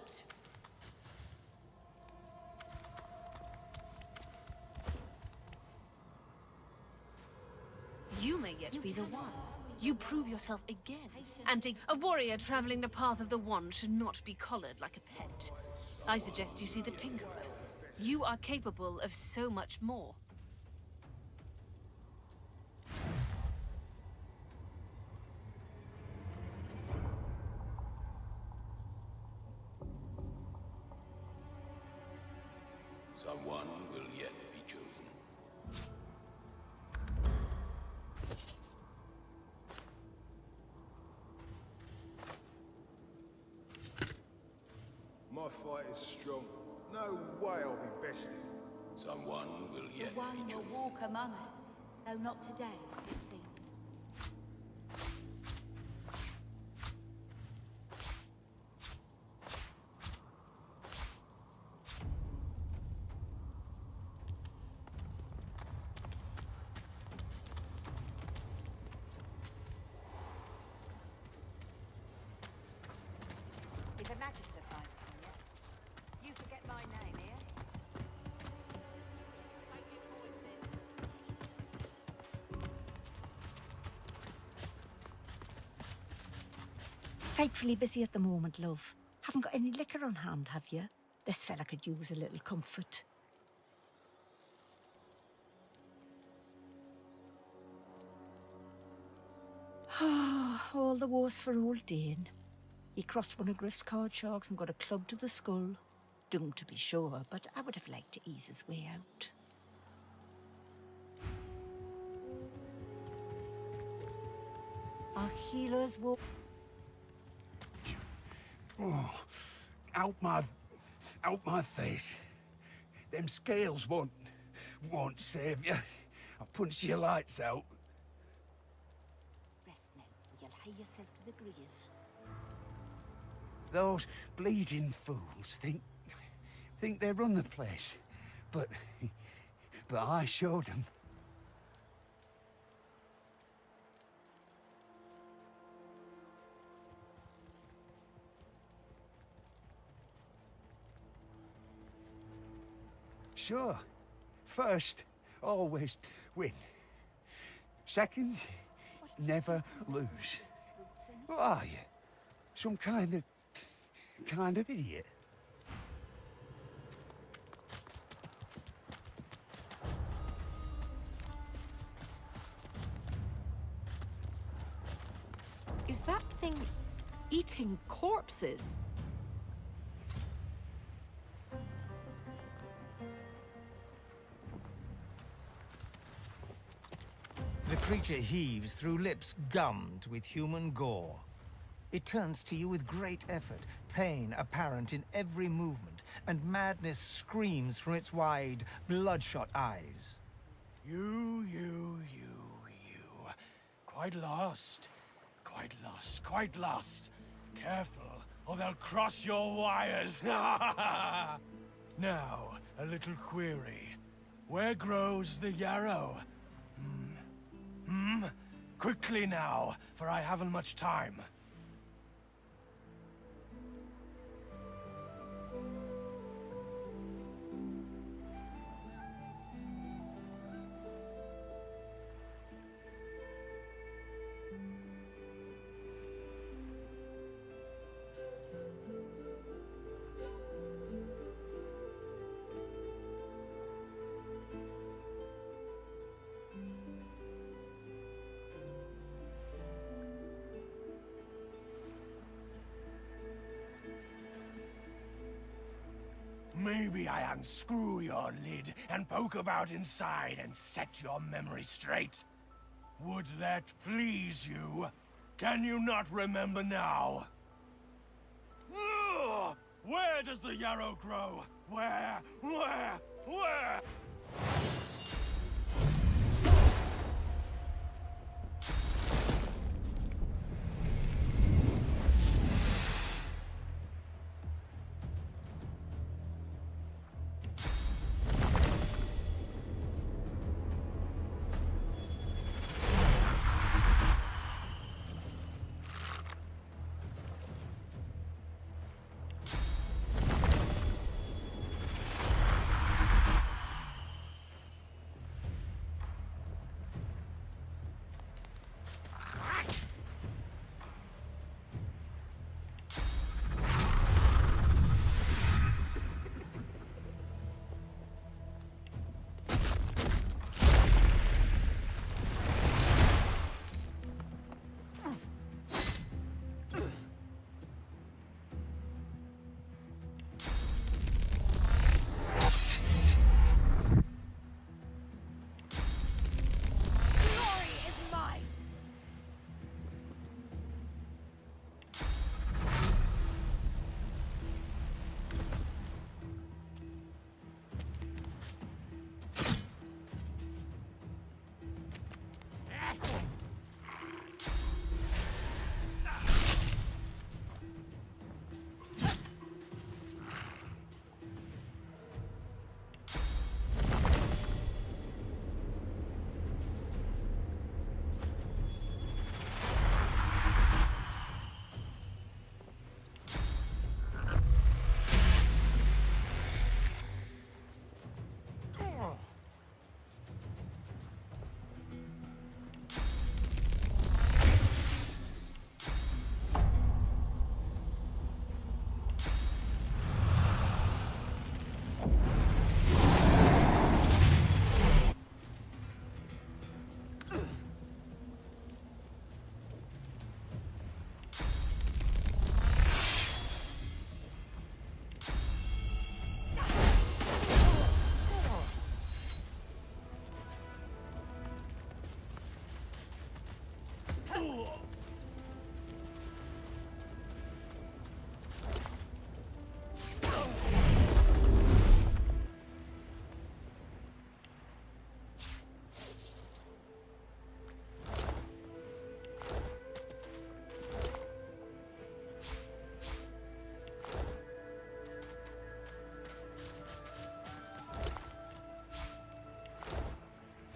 wait. You may yet be the one. You prove yourself again. And a warrior traveling the path of the wand should not be collared like a pet. I suggest you see the Tinkerer. You are capable of so much more. Someone will yet be chosen. My fight is strong. No way I'll be bested. Someone will yet The one be will chosen. walk among us, though not today, it seems. If a magister finds you, you forget my name here. Frightfully busy at the moment, love. Haven't got any liquor on hand, have you? This fella could use a little comfort. All the worse for old Dane. He crossed one of Griff's card sharks and got a club to the skull. Doomed to be sure, but I would have liked to ease his way out. Our healers will... Oh, out my face. Them scales won't save you. I'll punch your lights out. Rest now, or you'll hie yourself to the grave. Those bleeding fools think they run the place, but I showed them. Sure. First, always win. Second, never lose. What are you? Some kind of idiot? Is that thing eating corpses? The creature heaves through lips gummed with human gore. It turns to you with great effort, pain apparent in every movement, and madness screams from its wide, bloodshot eyes. You. Quite lost. Careful, or they'll cross your wires. Now, a little query. Where grows the yarrow? Quickly now, for I haven't much time. Maybe I unscrew your lid and poke about inside and set your memory straight. Would that please you? Can you not remember now? Ugh! Where does the yarrow grow? Where?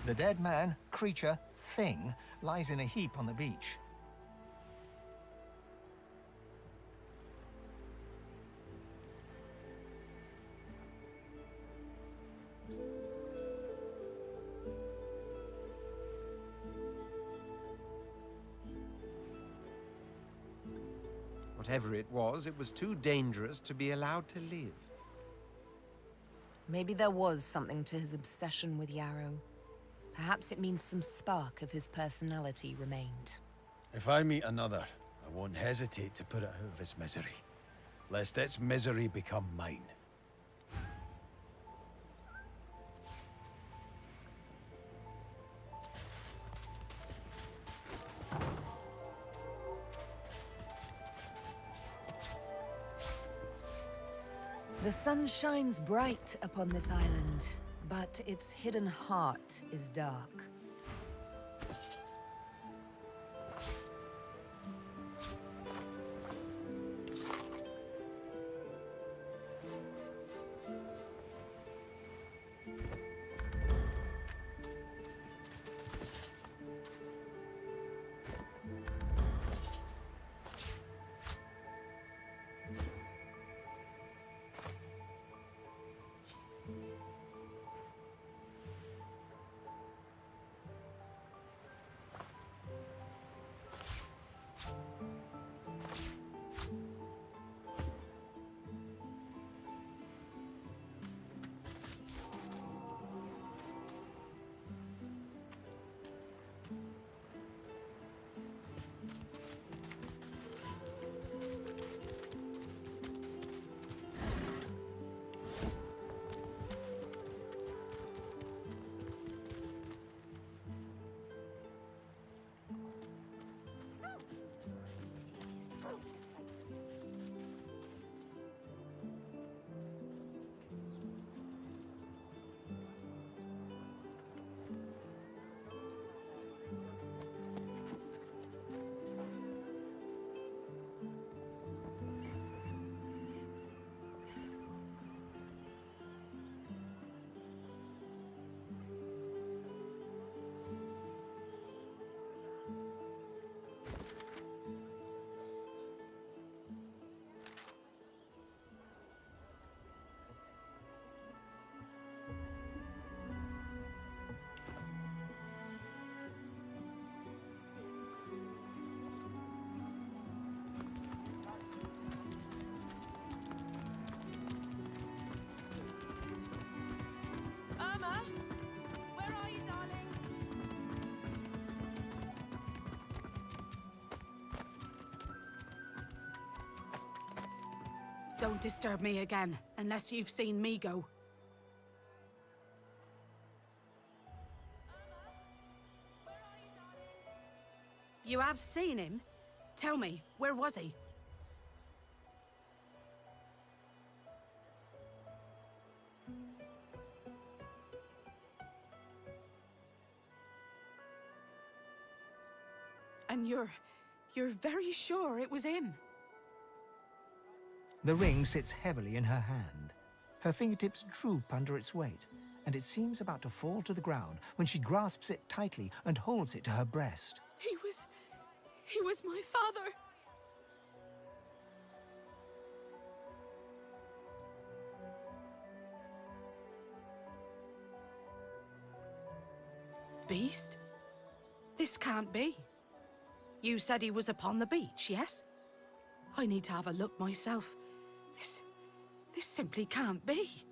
The dead man, creature, thing, lies in a heap on the beach. Whatever it was too dangerous to be allowed to live. Maybe there was something to his obsession with Yarrow. Perhaps it means some spark of his personality remained. If I meet another, I won't hesitate to put it out of its misery, lest its misery become mine. The sun shines bright upon this island, but its hidden heart is dark. Irma? Where are you, darling? Don't disturb me again, unless you've seen me go. You have seen him? Tell me, where was he? And you're very sure it was him? The ring sits heavily in her hand. Her fingertips droop under its weight, and it seems about to fall to the ground when she grasps it tightly and holds it to her breast. He was my father. Beast? This can't be. You said he was upon the beach, yes? I need to have a look myself. This simply can't be.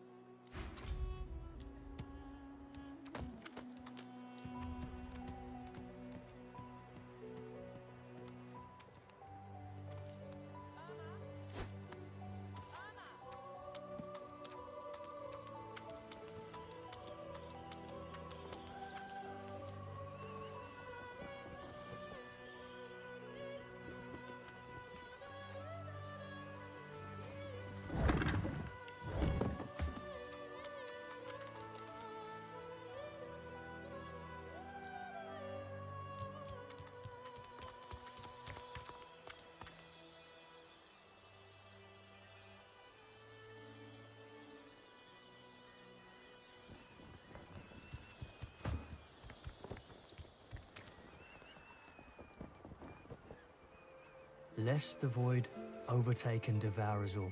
lest the void overtake and devour us all.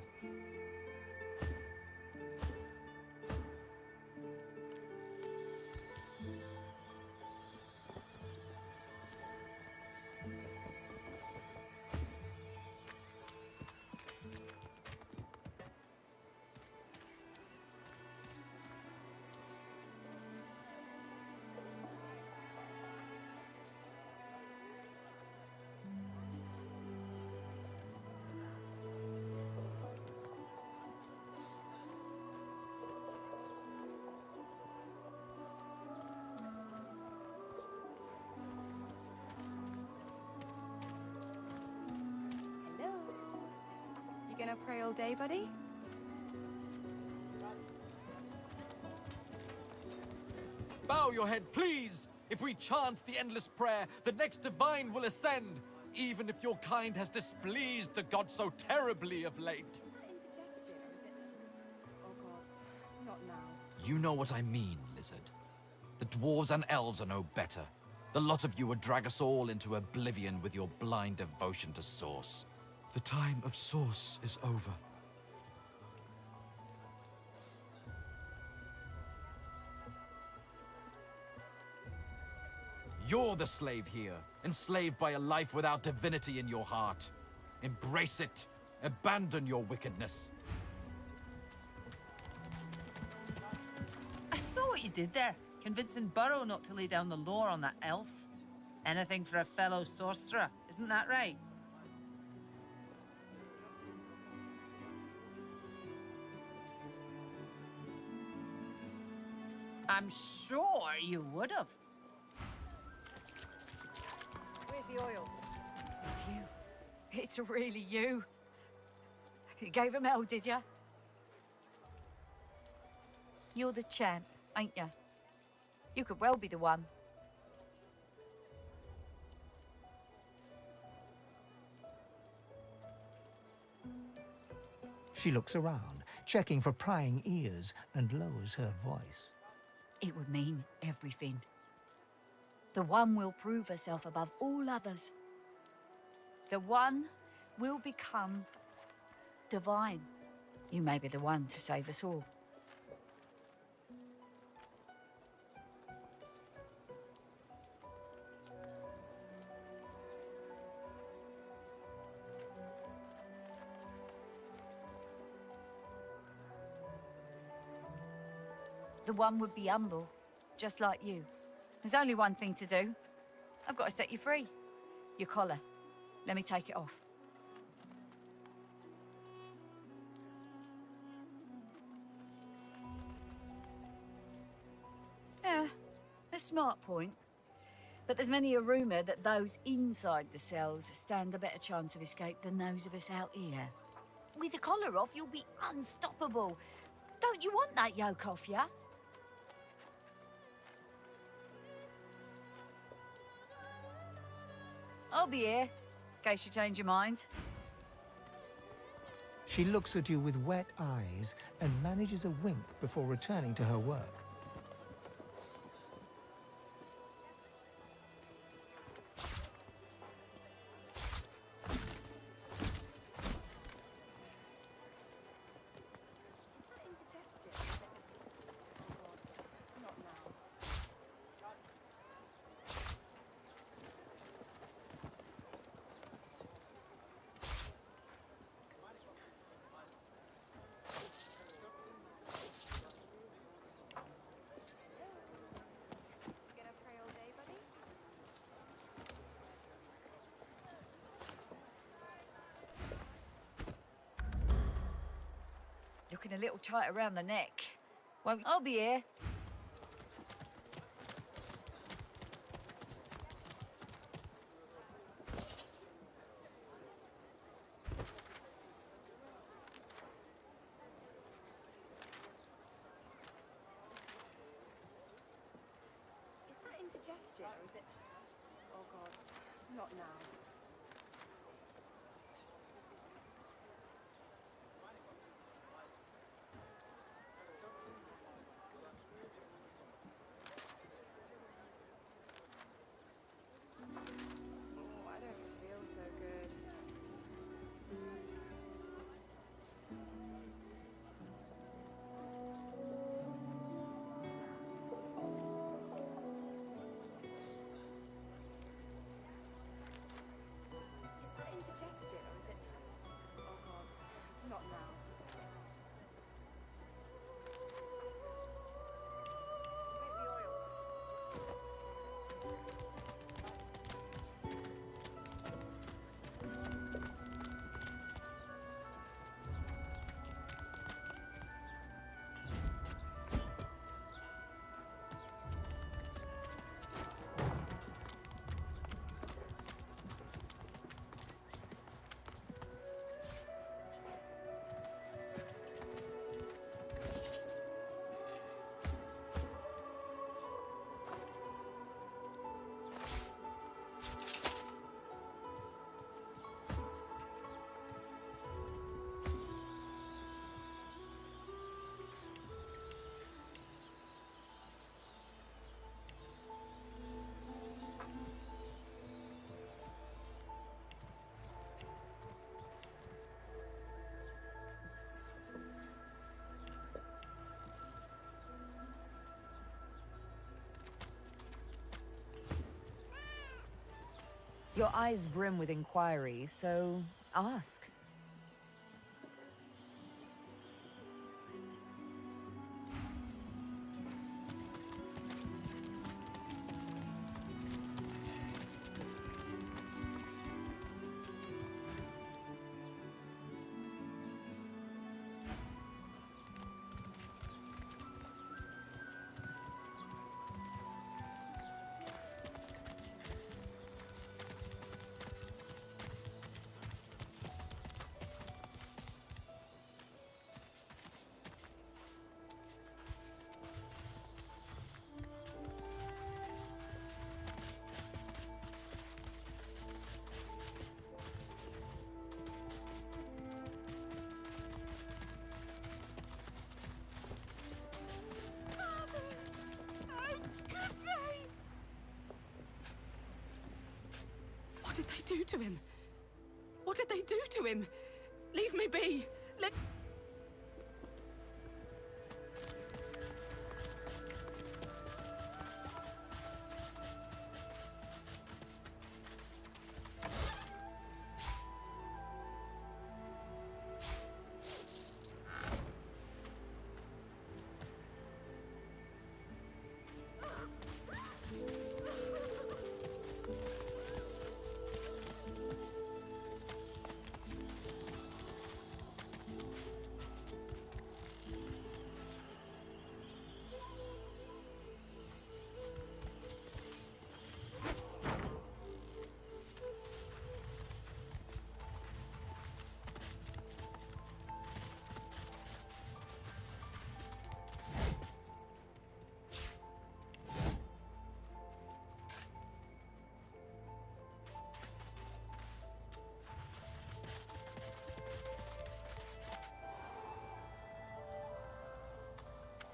Hello? You gonna pray all day, buddy? Bow your head, please! If we chant the endless prayer, the next divine will ascend, even if your kind has displeased the god so terribly of late. Indigestion, or is it... Oh god, not now. You know what I mean, lizard. The dwarves and elves are no better. The lot of you would drag us all into oblivion with your blind devotion to Source. The time of Source is over. You're the slave here, enslaved by a life without divinity in your heart. Embrace it. Abandon your wickedness. I saw what you did there, convincing Burrow not to lay down the law on that elf. Anything for a fellow sorcerer, isn't that right? I'm sure you would have. Where's the oil? It's you. It's really you. You gave him hell, did ya? You're the champ, ain't ya? You could well be the one. She looks around, checking for prying ears, and lowers her voice. It would mean everything. The one will prove herself above all others. The one will become divine. You may be the one to save us all. The one would be humble, just like you. There's only one thing to do. I've got to set you free. Your collar. Let me take it off. Yeah, a smart point. But there's many a rumour that those inside the cells stand a better chance of escape than those of us out here. With the collar off, you'll be unstoppable. Don't you want that yoke off, yeah? I'll be here, in case you change your mind. She looks at you with wet eyes and manages a wink before returning to her work. Looking a little tight around the neck. Won't I'll be here. Is that indigestion, or is it... Oh god, not now. Oh, I don't feel so good. Your eyes brim with inquiry, so ask. What did they do to him? What did they do to him? Leave me be.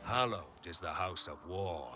Hallowed is the House of War.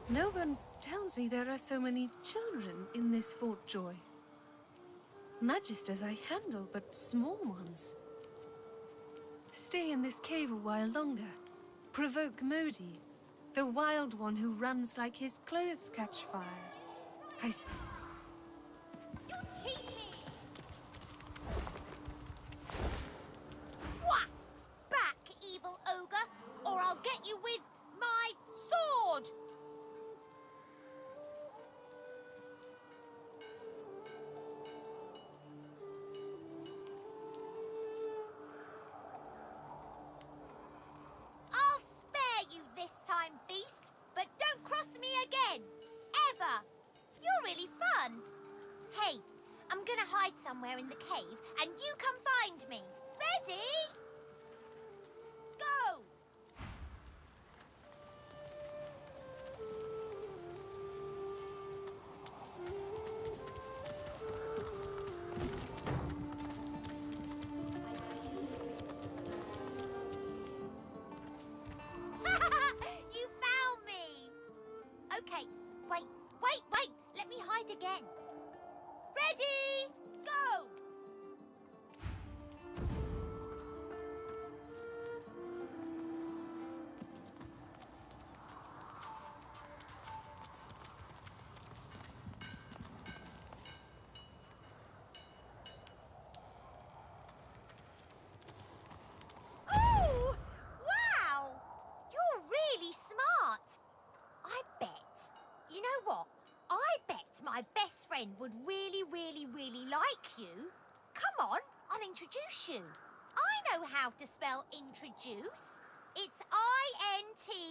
No one tells me there are so many children in this Fort Joy. Magisters I handle, but small ones. Stay in this cave a while longer. Provoke Moody, the wild one who runs like his clothes catch fire. You're cheating! Whack! Back, evil ogre, or I'll get you with my sword! I'll spare you this time, beast, but don't cross me again. Ever. You're really fun. Hey, I'm gonna hide somewhere in the cave, and you come find me. Ready? Go! You found me! Okay, wait. Let me hide again. Ready? Go! Oh! Wow! You're really smart. I bet. You know what? I bet my best friend would really like you. Come on, I'll introduce you. I know how to spell introduce. It's INTRODUCE.